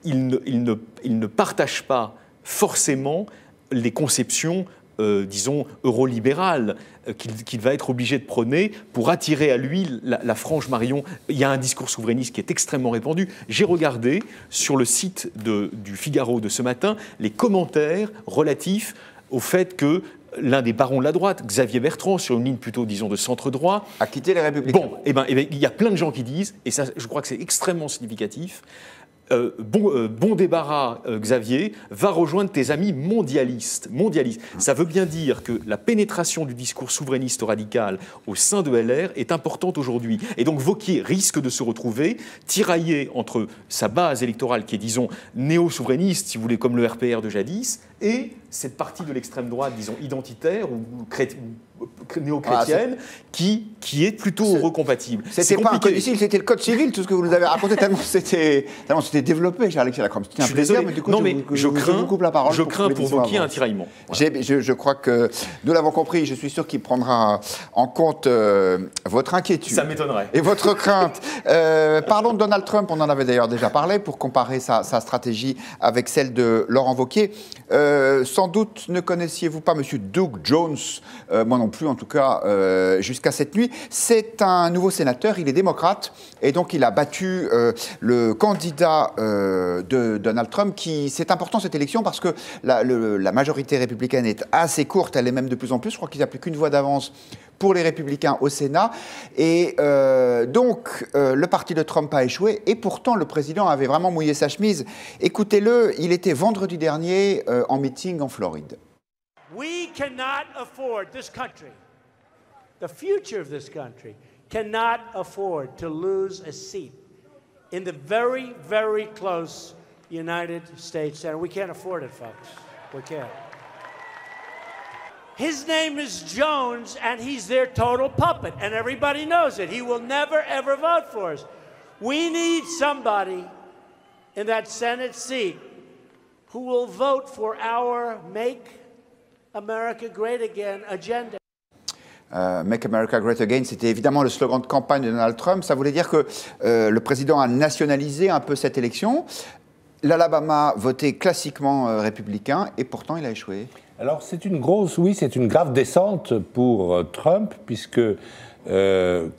ils ne partagent pas forcément les conceptions, disons, eurolibérales qu'il va être obligé de prôner pour attirer à lui la frange Marion. Il y a un discours souverainiste qui est extrêmement répandu. J'ai regardé sur le site du Figaro de ce matin les commentaires relatifs au fait que l'un des barons de la droite, Xavier Bertrand, sur une ligne plutôt, disons, de centre-droit, a quitté les Républicains. Bon, il y a plein de gens qui disent, et ça, je crois que c'est extrêmement significatif, bon débarras, Xavier, va rejoindre tes amis mondialistes. Ça veut bien dire que la pénétration du discours souverainiste radical au sein de LR est importante aujourd'hui. Et donc Wauquiez risque de se retrouver tiraillé entre sa base électorale qui est, disons, néo-souverainiste, si vous voulez, comme le RPR de jadis, et cette partie de l'extrême droite, disons, identitaire ou néo-chrétienne, qui est plutôt eurocompatible. C'était pas un codicile, c'était le code civil, tout ce que vous nous avez raconté, tellement c'était développé, cher Alexis Lacombe. Je suis désolé, mais du coup, je crains pour Wauquiez un tiraillement. Voilà. Je crois que nous l'avons compris, je suis sûr qu'il prendra en compte votre inquiétude. Ça m'étonnerait. Et votre crainte. Parlons de Donald Trump, on en avait d'ailleurs déjà parlé, pour comparer sa stratégie avec celle de Laurent Wauquiez. Sans doute ne connaissiez-vous pas M. Doug Jones, moi non plus en tout cas, jusqu'à cette nuit. C'est un nouveau sénateur, il est démocrate, et donc il a battu le candidat de Donald Trump. C'est important cette élection parce que la majorité républicaine est assez courte, elle est même de plus en plus, je crois qu'il n'y a plus qu'une voix d'avance pour les Républicains au Sénat. Et donc, le parti de Trump a échoué. Et pourtant, le président avait vraiment mouillé sa chemise. Écoutez-le, il était vendredi dernier en meeting en Floride. We cannot afford, this country, the future of this country, cannot afford to lose a seat in the very, very close United States Senate. We can't afford it, folks. We can't. His name is Jones, and he's their total puppet, and everybody knows it. He will never, ever vote for us. We need somebody in that Senate seat who will vote for our Make America Great Again agenda. Make America Great Again, c'était évidemment le slogan de campagne de Donald Trump. Ça voulait dire que le président a nationalisé un peu cette élection. L'Alabama votait classiquement républicain, et pourtant il a échoué. Alors c'est une grave descente pour Trump, puisque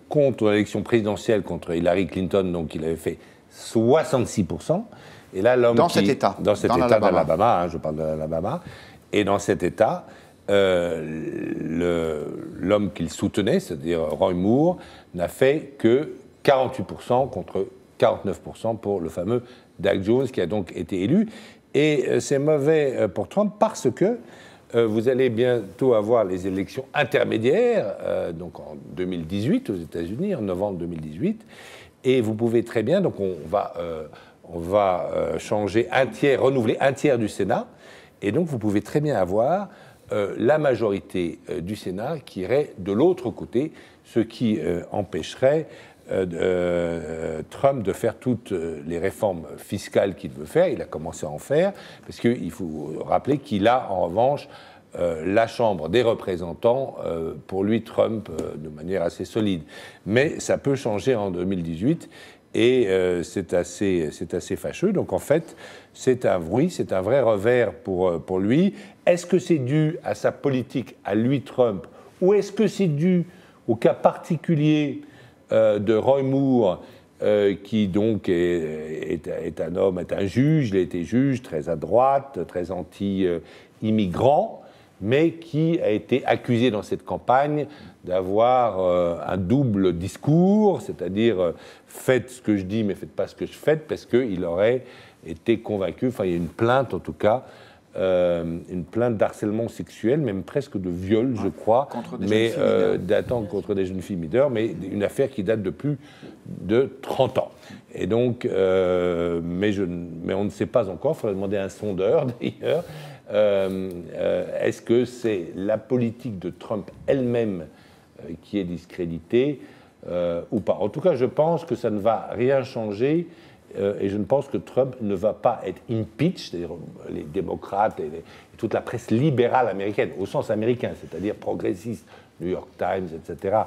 contre l'élection présidentielle contre Hillary Clinton, donc il avait fait 66%. Et là, l'homme dans cet État d'Alabama, je parle de l'Alabama, et dans cet État, l'homme qu'il soutenait, c'est-à-dire Roy Moore, n'a fait que 48% contre 49% pour le fameux Doug Jones, qui a donc été élu. Et c'est mauvais pour Trump parce que vous allez bientôt avoir les élections intermédiaires, donc en 2018 aux États-Unis, en novembre 2018, et vous pouvez très bien, donc on on va renouveler un tiers du Sénat, et donc vous pouvez très bien avoir la majorité du Sénat qui irait de l'autre côté, ce qui empêcherait Trump de faire toutes les réformes fiscales qu'il veut faire. Il a commencé à en faire, parce qu'il faut rappeler qu'il a en revanche la Chambre des représentants, pour lui, Trump, de manière assez solide. Mais ça peut changer en 2018, et c'est assez fâcheux. Donc en fait, c'est un vrai revers pour lui. Est-ce que c'est dû à sa politique, à lui, Trump, ou est-ce que c'est dû au cas particulier de Roy Moore, qui donc est un homme, est un juge, il a été juge très à droite, très anti-immigrant, mais qui a été accusé dans cette campagne d'avoir un double discours, c'est-à-dire faites ce que je dis mais faites pas ce que je fais, parce qu'il aurait été convaincu, enfin il y a une plainte en tout cas, une plainte d'harcèlement sexuel, même presque de viol, je crois, mais datant contre des jeunes filles mineures, mais une affaire qui date de plus de 30 ans. Et donc, mais on ne sait pas encore, il faudrait demander à un sondeur d'ailleurs, est-ce que c'est la politique de Trump elle-même qui est discréditée ou pas. En tout cas, je pense que ça ne va rien changer. Et je ne pense que Trump ne va pas être impeached, c'est-à-dire les démocrates et toute la presse libérale américaine, au sens américain, c'est-à-dire progressiste, New York Times, etc.,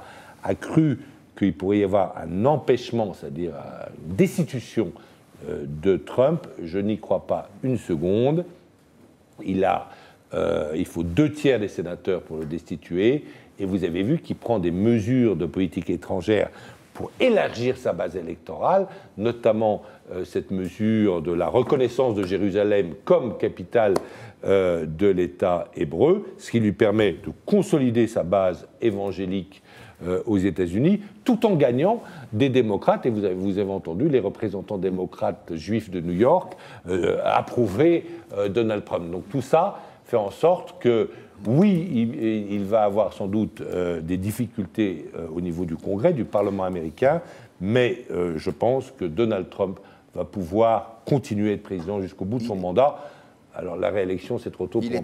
a cru qu'il pourrait y avoir un empêchement, c'est-à-dire une destitution de Trump. Je n'y crois pas une seconde. Il faut 2/3 des sénateurs pour le destituer, et vous avez vu qu'il prend des mesures de politique étrangère pour élargir sa base électorale, notamment cette mesure de la reconnaissance de Jérusalem comme capitale de l'État hébreu, ce qui lui permet de consolider sa base évangélique aux États-Unis, tout en gagnant des démocrates. Et vous avez entendu les représentants démocrates juifs de New York approuver Donald Trump. Donc tout ça fait en sorte que, oui, il va avoir sans doute des difficultés au niveau du Congrès, du Parlement américain, mais je pense que Donald Trump va pouvoir continuer à être président jusqu'au bout de son mandat. Alors la réélection, c'est trop tôt pour en parler.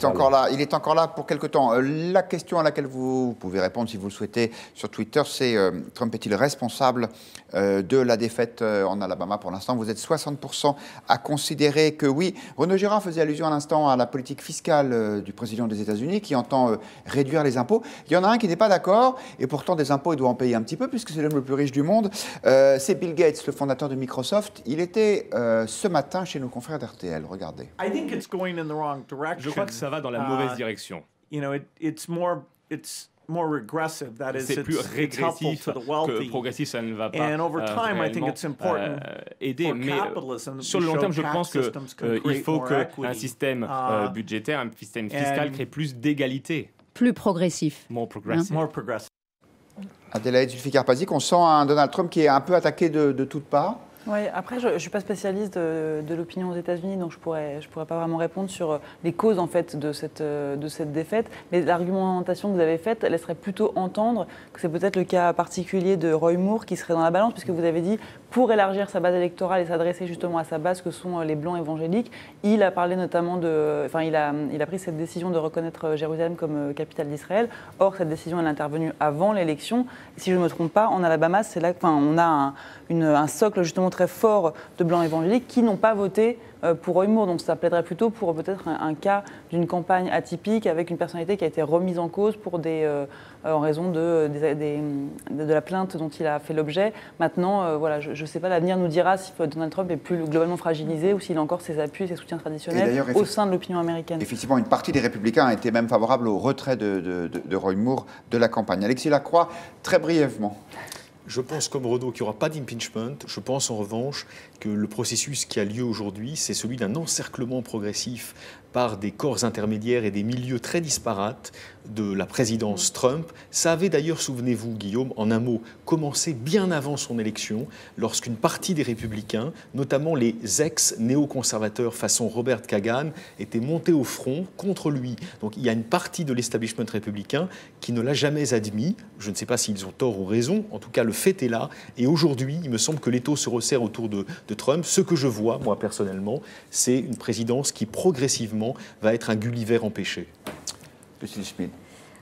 Il est encore là pour quelque temps. La question à laquelle vous pouvez répondre, si vous le souhaitez, sur Twitter, c'est Trump est-il responsable de la défaite en Alabama pour l'instant? Vous êtes 60% à considérer que oui. Renaud Girard faisait allusion à l'instant à la politique fiscale du président des États-Unis qui entend réduire les impôts. Il y en a un qui n'est pas d'accord, et pourtant des impôts, il doit en payer un petit peu puisque c'est l'homme le plus riche du monde. C'est Bill Gates, le fondateur de Microsoft. Il était ce matin chez nos confrères d'RTL. Regardez. Je crois que ça va dans la mauvaise direction. C'est plus régressif que progressif, ça ne va pas aider. Mais sur le long terme, je pense qu'il faut qu'un système budgétaire, un système fiscal crée plus d'égalité. Plus progressif. More progressive. Adélaïde Zulfikar-Pazik, on sent un Donald Trump qui est un peu attaqué de toutes parts. Oui, après, je ne suis pas spécialiste de l'opinion aux États-Unis, donc je pourrais pas vraiment répondre sur les causes en fait, de cette défaite. Mais l'argumentation que vous avez faite laisserait plutôt entendre que c'est peut-être le cas particulier de Roy Moore qui serait dans la balance, puisque vous avez dit, pour élargir sa base électorale et s'adresser justement à sa base, que sont les Blancs évangéliques, il a parlé notamment il a pris cette décision de reconnaître Jérusalem comme capitale d'Israël. Or, cette décision, elle est intervenue avant l'élection. Si je ne me trompe pas, en Alabama, c'est là qu'on a un socle justement très fort de Blancs évangéliques qui n'ont pas voté pour Roy Moore. Donc ça plaiderait plutôt pour peut-être un cas d'une campagne atypique avec une personnalité qui a été remise en cause pour en raison de la plainte dont il a fait l'objet. Maintenant, voilà, je ne sais pas, l'avenir nous dira si Donald Trump est plus globalement fragilisé ou s'il a encore ses appuis et ses soutiens traditionnels au sein de l'opinion américaine. Effectivement, une partie des Républicains était même favorable au retrait de Roy Moore de la campagne. Alexis Lacroix, très brièvement. Je pense comme Renaud qu'il n'y aura pas d'impeachment. Je pense en revanche que le processus qui a lieu aujourd'hui, c'est celui d'un encerclement progressif par des corps intermédiaires et des milieux très disparates de la présidence Trump. Ça avait d'ailleurs, souvenez-vous Guillaume, en un mot, commencé bien avant son élection, lorsqu'une partie des républicains, notamment les ex-néoconservateurs façon Robert Kagan, étaient montés au front contre lui. Donc il y a une partie de l'establishment républicain qui ne l'a jamais admis. Je ne sais pas s'ils ont tort ou raison, en tout cas le fait est là. Et aujourd'hui, il me semble que l'étau se resserre autour de Trump. Ce que je vois, moi personnellement, c'est une présidence qui progressivement va être un Gulliver empêché. Lucille Schmid.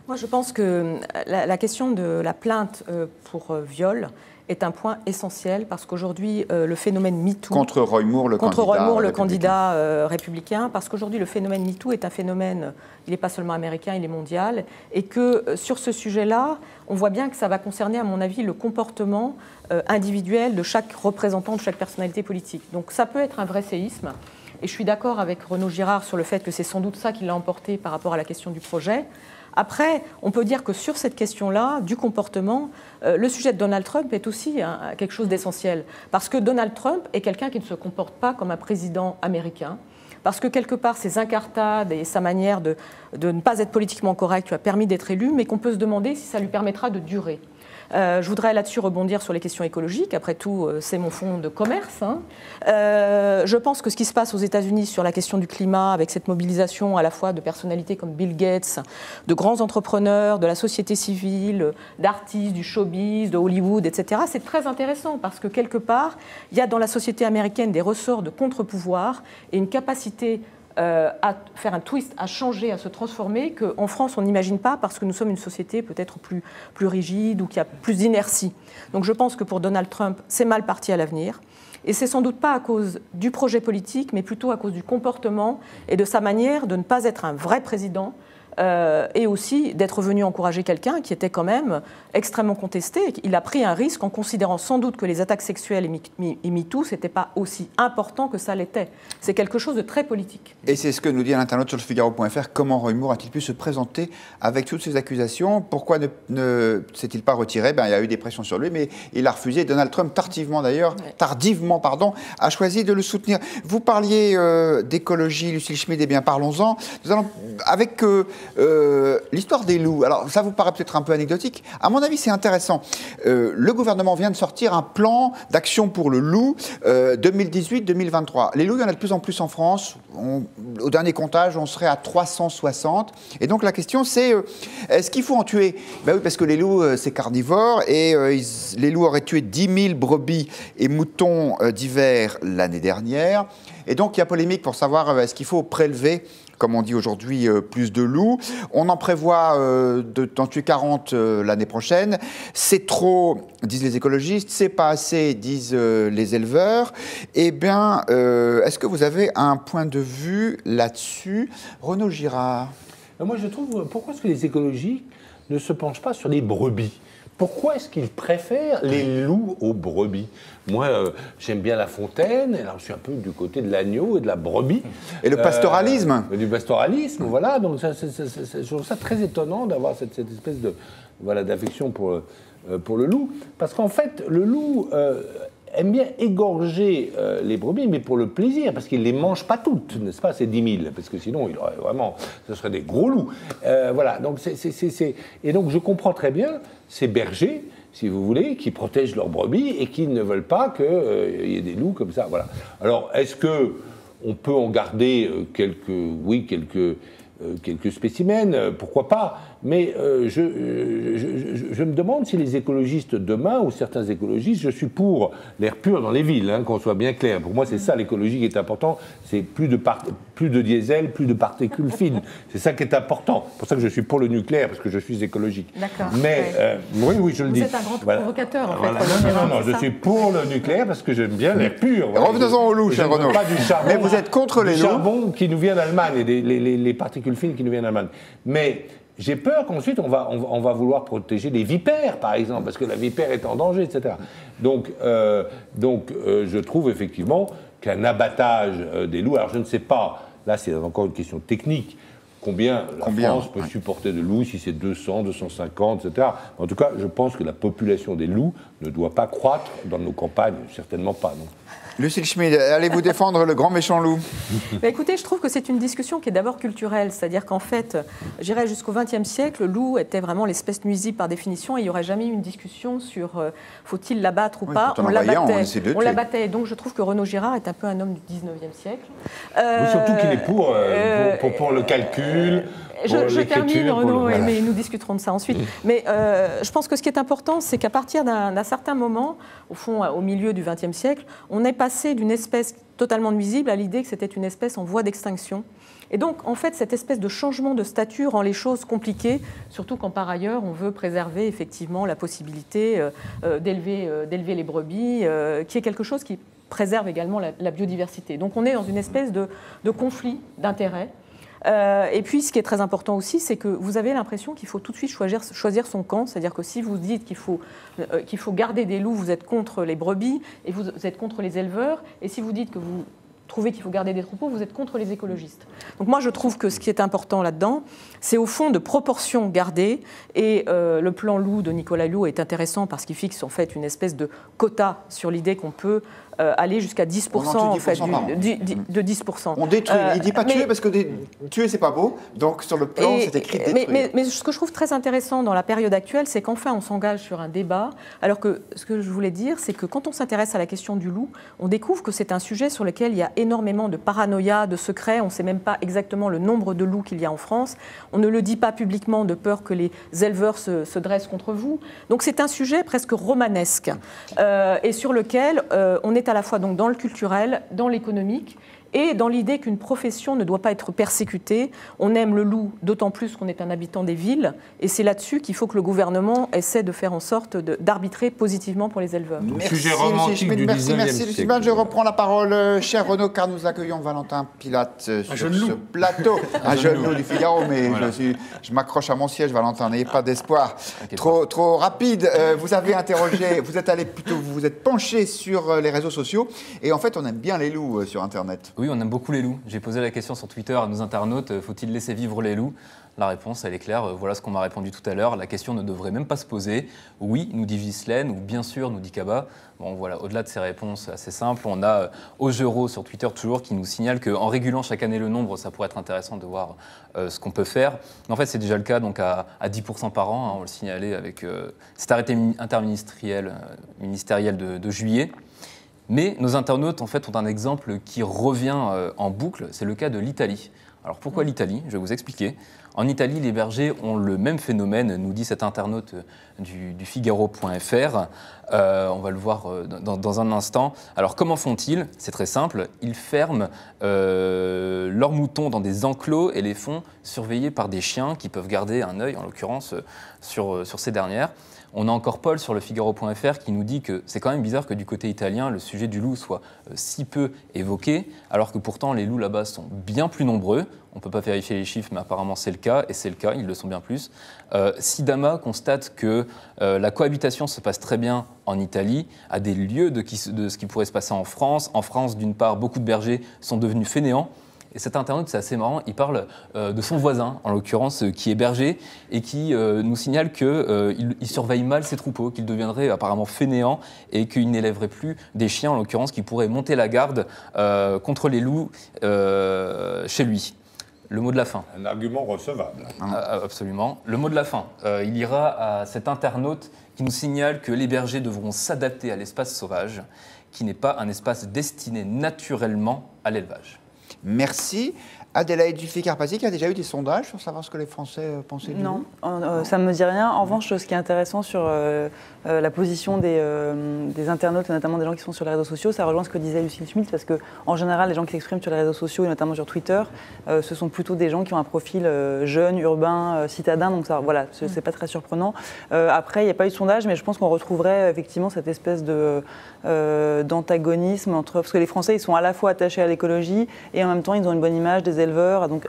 Moi, je pense que la question de la plainte pour viol est un point essentiel parce qu'aujourd'hui, le phénomène MeToo... Contre Roy Moore, le candidat républicain, parce qu'aujourd'hui, le phénomène MeToo est un phénomène, il n'est pas seulement américain, il est mondial, et que sur ce sujet-là, on voit bien que ça va concerner, à mon avis, le comportement individuel de chaque représentant, de chaque personnalité politique. Donc ça peut être un vrai séisme. Et je suis d'accord avec Renaud Girard sur le fait que c'est sans doute ça qui l'a emporté par rapport à la question du projet. Après, on peut dire que sur cette question-là, du comportement, le sujet de Donald Trump est aussi quelque chose d'essentiel. Parce que Donald Trump est quelqu'un qui ne se comporte pas comme un président américain. Parce que quelque part, ses incartades et sa manière de ne pas être politiquement correct lui a permis d'être élu, mais qu'on peut se demander si ça lui permettra de durer. Je voudrais là-dessus rebondir sur les questions écologiques. Après tout, c'est mon fonds de commerce. Je pense que ce qui se passe aux États-Unis sur la question du climat, avec cette mobilisation à la fois de personnalités comme Bill Gates, de grands entrepreneurs, de la société civile, d'artistes, du showbiz, de Hollywood, etc., c'est très intéressant parce que quelque part, il y a dans la société américaine des ressorts de contre-pouvoir et une capacité à faire un twist, à changer, à se transformer, qu'en France, on n'imagine pas parce que nous sommes une société peut-être plus rigide ou qui a plus d'inertie. Donc je pense que pour Donald Trump, c'est mal parti à l'avenir. Et c'est sans doute pas à cause du projet politique, mais plutôt à cause du comportement et de sa manière de ne pas être un vrai président, et aussi d'être venu encourager quelqu'un qui était quand même extrêmement contesté. Il a pris un risque en considérant sans doute que les attaques sexuelles et MeToo, ce n'était pas aussi important que ça l'était. C'est quelque chose de très politique. Et c'est ce que nous dit l'internaute sur le Figaro.fr. Comment Roy Moore a-t-il pu se présenter avec toutes ces accusations? Pourquoi ne s'est-il pas retiré? Il y a eu des pressions sur lui, mais il a refusé. Donald Trump, tardivement, a choisi de le soutenir. Vous parliez d'écologie, Lucille Schmid, eh bien parlons-en. Nous allons avec... l'histoire des loups, alors ça vous paraît peut-être un peu anecdotique, à mon avis c'est intéressant. Le gouvernement vient de sortir un plan d'action pour le loup 2018-2023. Les loups, il y en a de plus en plus en France. Au dernier comptage, on serait à 360. Et donc la question c'est, est-ce qu'il faut en tuer? Oui, parce que les loups c'est carnivore et les loups auraient tué 10 000 brebis et moutons d'hiver l'année dernière. Et donc il y a polémique pour savoir est-ce qu'il faut prélever, comme on dit aujourd'hui, plus de loups. On en prévoit d'en tuer 40 l'année prochaine. C'est trop, disent les écologistes, c'est pas assez, disent les éleveurs. Eh bien, est-ce que vous avez un point de vue là-dessus? Renaud Girard. Moi, je trouve, pourquoi est-ce que les écologistes ne se penchent pas sur les brebis? Pourquoi est-ce qu'ils préfèrent les loups aux brebis? Moi, j'aime bien La Fontaine, alors je suis un peu du côté de l'agneau et de la brebis. Et le pastoralisme. Du pastoralisme, voilà. Donc je trouve ça très étonnant d'avoir cette espèce de, d'affection pour le loup. Parce qu'en fait, le loup aime bien égorger les brebis, mais pour le plaisir, parce qu'il ne les mange pas toutes, n'est-ce pas, ces 10 000, parce que sinon, il aurait vraiment, ce serait des gros loups. Voilà, donc et donc je comprends très bien ces bergers, si vous voulez, qui protègent leurs brebis et qui ne veulent pas qu'il y ait des loups comme ça, voilà. Alors, est-ce qu'on peut en garder quelques spécimens, pourquoi pas, mais je me demande si les écologistes demain, ou certains écologistes, je suis pour l'air pur dans les villes, qu'on soit bien clair. Pour moi, c'est ça l'écologie qui est important, c'est plus de diesel, plus de particules fines. C'est ça qui est important. C'est pour ça que je suis pour le nucléaire, parce que je suis écologique. D'accord. Mais, oui, je le dis. Vous êtes un grand provocateur, en fait. Voilà. Non, je suis pour le nucléaire, parce que j'aime bien l'air pur. Revenons-en aux loups, cher Renaud. Pas du charbon. Mais vous êtes contre les loups. Du charbon qui nous vient d'Allemagne, et les particules fines qui nous viennent d'Allemagne. Mais j'ai peur qu'ensuite on va vouloir protéger les vipères, par exemple, parce que la vipère est en danger, etc. Donc, je trouve effectivement qu'un abattage des loups, alors je ne sais pas, là c'est encore une question technique, combien la France peut supporter de loups, si c'est 200, 250, etc. En tout cas, je pense que la population des loups ne doit pas croître dans nos campagnes, certainement pas, non. Lucille Schmid, allez-vous défendre le grand méchant loup? Écoutez, je trouve que c'est une discussion qui est d'abord culturelle, c'est-à-dire qu'en fait, j'irais jusqu'au XXe siècle, le loup était vraiment l'espèce nuisible par définition et il n'y aurait jamais eu une discussion sur faut-il l'abattre ou pas. On l'abattait. Donc je trouve que Renaud Girard est un peu un homme du XIXe siècle. Surtout qu'il est pour le calcul. Je termine, Renaud, mais nous discuterons de ça ensuite. Mais je pense que ce qui est important, c'est qu'à partir d'un certain moment, au fond, au milieu du XXe siècle, on est passé d'une espèce totalement nuisible à l'idée que c'était une espèce en voie d'extinction. Et donc, en fait, cette espèce de changement de statut rend les choses compliquées, surtout quand, par ailleurs, on veut préserver effectivement la possibilité d'élever les brebis, qui est quelque chose qui préserve également la biodiversité. Donc, on est dans une espèce de conflit d'intérêts. Et puis, ce qui est très important aussi, c'est que vous avez l'impression qu'il faut tout de suite choisir son camp. C'est-à-dire que si vous dites qu'il faut garder des loups, vous êtes contre les brebis et vous êtes contre les éleveurs. Et si vous dites que vous trouvez qu'il faut garder des troupeaux, vous êtes contre les écologistes. Donc moi, je trouve que ce qui est important là-dedans, c'est au fond de proportions gardées. Et le plan loup de Nicolas Hulot est intéressant parce qu'il fixe en fait une espèce de quota sur l'idée qu'on peut aller jusqu'à 10%, en fait, de 10%. On détruit. Il ne dit pas tuer parce que tuer, c'est pas beau. Donc sur le plan, c'est écrit détruire. Mais ce que je trouve très intéressant dans la période actuelle, c'est qu'enfin on s'engage sur un débat. Alors que ce que je voulais dire, c'est que quand on s'intéresse à la question du loup, on découvre que c'est un sujet sur lequel il y a énormément de paranoïa, de secrets. On ne sait même pas exactement le nombre de loups qu'il y a en France. On ne le dit pas publiquement de peur que les éleveurs se dressent contre vous. Donc c'est un sujet presque romanesque et sur lequel on est à la fois donc dans le culturel, dans l'économique et dans l'idée qu'une profession ne doit pas être persécutée. On aime le loup, d'autant plus qu'on est un habitant des villes, et c'est là-dessus qu'il faut que le gouvernement essaie de faire en sorte d'arbitrer positivement pour les éleveurs. Sujet romantique du 19e siècle. Je reprends la parole, cher Renaud, car nous accueillons Valentin Pilate sur ce plateau. À genoux du Figaro, mais voilà. Je m'accroche à mon siège, Valentin, n'ayez pas d'espoir. Trop rapide. Vous avez interrogé, vous êtes penché sur les réseaux sociaux, et en fait, on aime bien les loups sur Internet. Oui, on aime beaucoup les loups. J'ai posé la question sur Twitter à nos internautes, faut-il laisser vivre les loups? La réponse, elle est claire, voilà ce qu'on m'a répondu tout à l'heure. La question ne devrait même pas se poser. Oui, nous dit Ghislaine, ou bien sûr, nous dit Kaba. Bon, voilà, au-delà de ces réponses assez simples, on a Ojero sur Twitter toujours qui nous signale qu'en régulant chaque année le nombre, ça pourrait être intéressant de voir ce qu'on peut faire. Mais en fait, c'est déjà le cas, donc à 10% par an, hein, on le signalait avec cet arrêté interministériel de juillet. Mais nos internautes, en fait, ont un exemple qui revient en boucle, c'est le cas de l'Italie. Alors pourquoi l'Italie? Je vais vous expliquer. En Italie, les bergers ont le même phénomène, nous dit cet internaute du Figaro.fr. On va le voir dans un instant. Alors comment font-ils? C'est très simple. Ils ferment leurs moutons dans des enclos et les font surveiller par des chiens qui peuvent garder un œil, en l'occurrence, sur ces dernières. On a encore Paul sur le Figaro.fr qui nous dit que c'est quand même bizarre que du côté italien, le sujet du loup soit si peu évoqué, alors que pourtant les loups là-bas sont bien plus nombreux. On ne peut pas vérifier les chiffres, mais apparemment c'est le cas, et c'est le cas, ils le sont bien plus. Sidama constate que la cohabitation se passe très bien en Italie, à des lieux de ce qui pourrait se passer en France. En France, d'une part, beaucoup de bergers sont devenus fainéants. Et cet internaute, c'est assez marrant, il parle de son voisin, en l'occurrence, qui est berger, et qui nous signale qu'il surveille mal ses troupeaux, qu'il deviendrait apparemment fainéant, et qu'il n'élèverait plus des chiens, en l'occurrence, qui pourraient monter la garde contre les loups chez lui. Le mot de la fin. Un argument recevable. Absolument. Le mot de la fin. Il ira à cet internaute qui nous signale que les bergers devront s'adapter à l'espace sauvage, qui n'est pas un espace destiné naturellement à l'élevage. Merci. Adélaïde Dufy-Carpazzi, qui a déjà eu des sondages pour savoir ce que les Français pensaient du loup? Non, ça ne me dit rien. En revanche, ce qui est intéressant sur la position des internautes, et notamment des gens qui sont sur les réseaux sociaux, ça rejoint ce que disait Lucille Schmid, parce qu'en général, les gens qui s'expriment sur les réseaux sociaux, et notamment sur Twitter, ce sont plutôt des gens qui ont un profil jeune, urbain, citadin, donc ça, voilà, c'est pas très surprenant. Après, il n'y a pas eu de sondage, mais je pense qu'on retrouverait effectivement cette espèce d'antagonisme entre... Parce que les Français, ils sont à la fois attachés à l'écologie, et en même temps, ils ont une bonne image des éleveurs. Donc,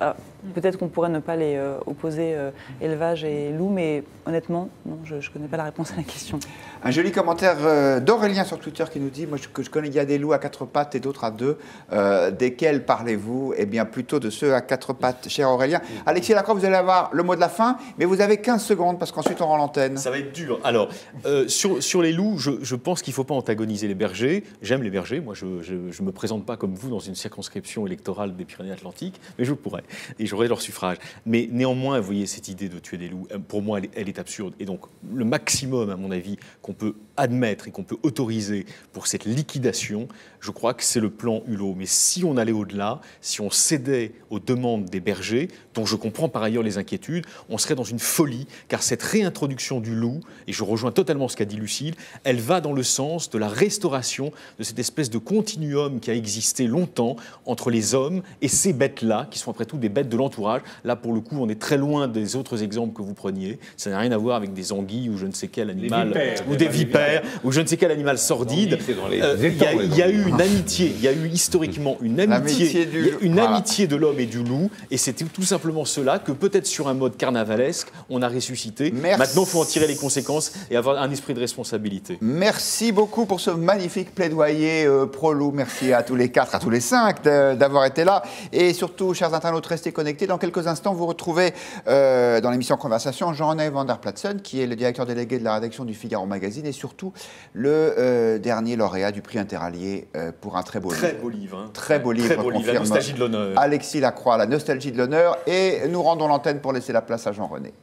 Peut-être qu'on pourrait ne pas les opposer élevage et loup, mais honnêtement, non, je ne connais pas la réponse à la question. Un joli commentaire d'Aurélien sur Twitter qui nous dit, moi que je connais, il y a des loups à 4 pattes et d'autres à 2. Desquels parlez-vous? Eh bien, plutôt de ceux à 4 pattes, cher Aurélien. Alexis Lacroix, vous allez avoir le mot de la fin, mais vous avez 15 secondes parce qu'ensuite on rend l'antenne. Ça va être dur. Alors, sur les loups, je pense qu'il ne faut pas antagoniser les bergers. J'aime les bergers. Moi, je ne me présente pas comme vous dans une circonscription électorale des Pyrénées-Atlantiques, mais je pourrais. Et j'aurai leur suffrage. Mais néanmoins, vous voyez, cette idée de tuer des loups, pour moi, elle est absurde. Et donc, le maximum, à mon avis, qu'on peut admettre et qu'on peut autoriser pour cette liquidation, je crois que c'est le plan Hulot. Mais si on allait au-delà, si on cédait aux demandes des bergers, dont je comprends par ailleurs les inquiétudes, on serait dans une folie, car cette réintroduction du loup, et je rejoins totalement ce qu'a dit Lucile, elle va dans le sens de la restauration de cette espèce de continuum qui a existé longtemps entre les hommes et ces bêtes-là, qui sont après tout des bêtes de l'entourage. Là, pour le coup, on est très loin des autres exemples que vous preniez. Ça n'a rien à voir avec des anguilles ou je ne sais quel animal, ou des vipères, ou je ne sais quel animal sordide. Il y a eu une amitié, il y a eu historiquement une amitié de l'homme et du loup, et c'était tout simplement cela que peut-être sur un mode carnavalesque, on a ressuscité. Maintenant, il faut en tirer les conséquences et avoir un esprit de responsabilité. Merci beaucoup pour ce magnifique plaidoyer pro-loup. Merci à tous les 4, à tous les 5 d'avoir été là. Et surtout, chers internautes, restez connectés. Dans quelques instants, vous retrouvez dans l'émission Conversation Jean-René van der Platzen, qui est le directeur délégué de la rédaction du Figaro Magazine, et surtout le dernier lauréat du prix Interallié pour un très beau livre. Très beau livre. Hein. Très beau livre, La nostalgie de l'honneur. Alexis Lacroix, La nostalgie de l'honneur. Et nous rendons l'antenne pour laisser la place à Jean-René.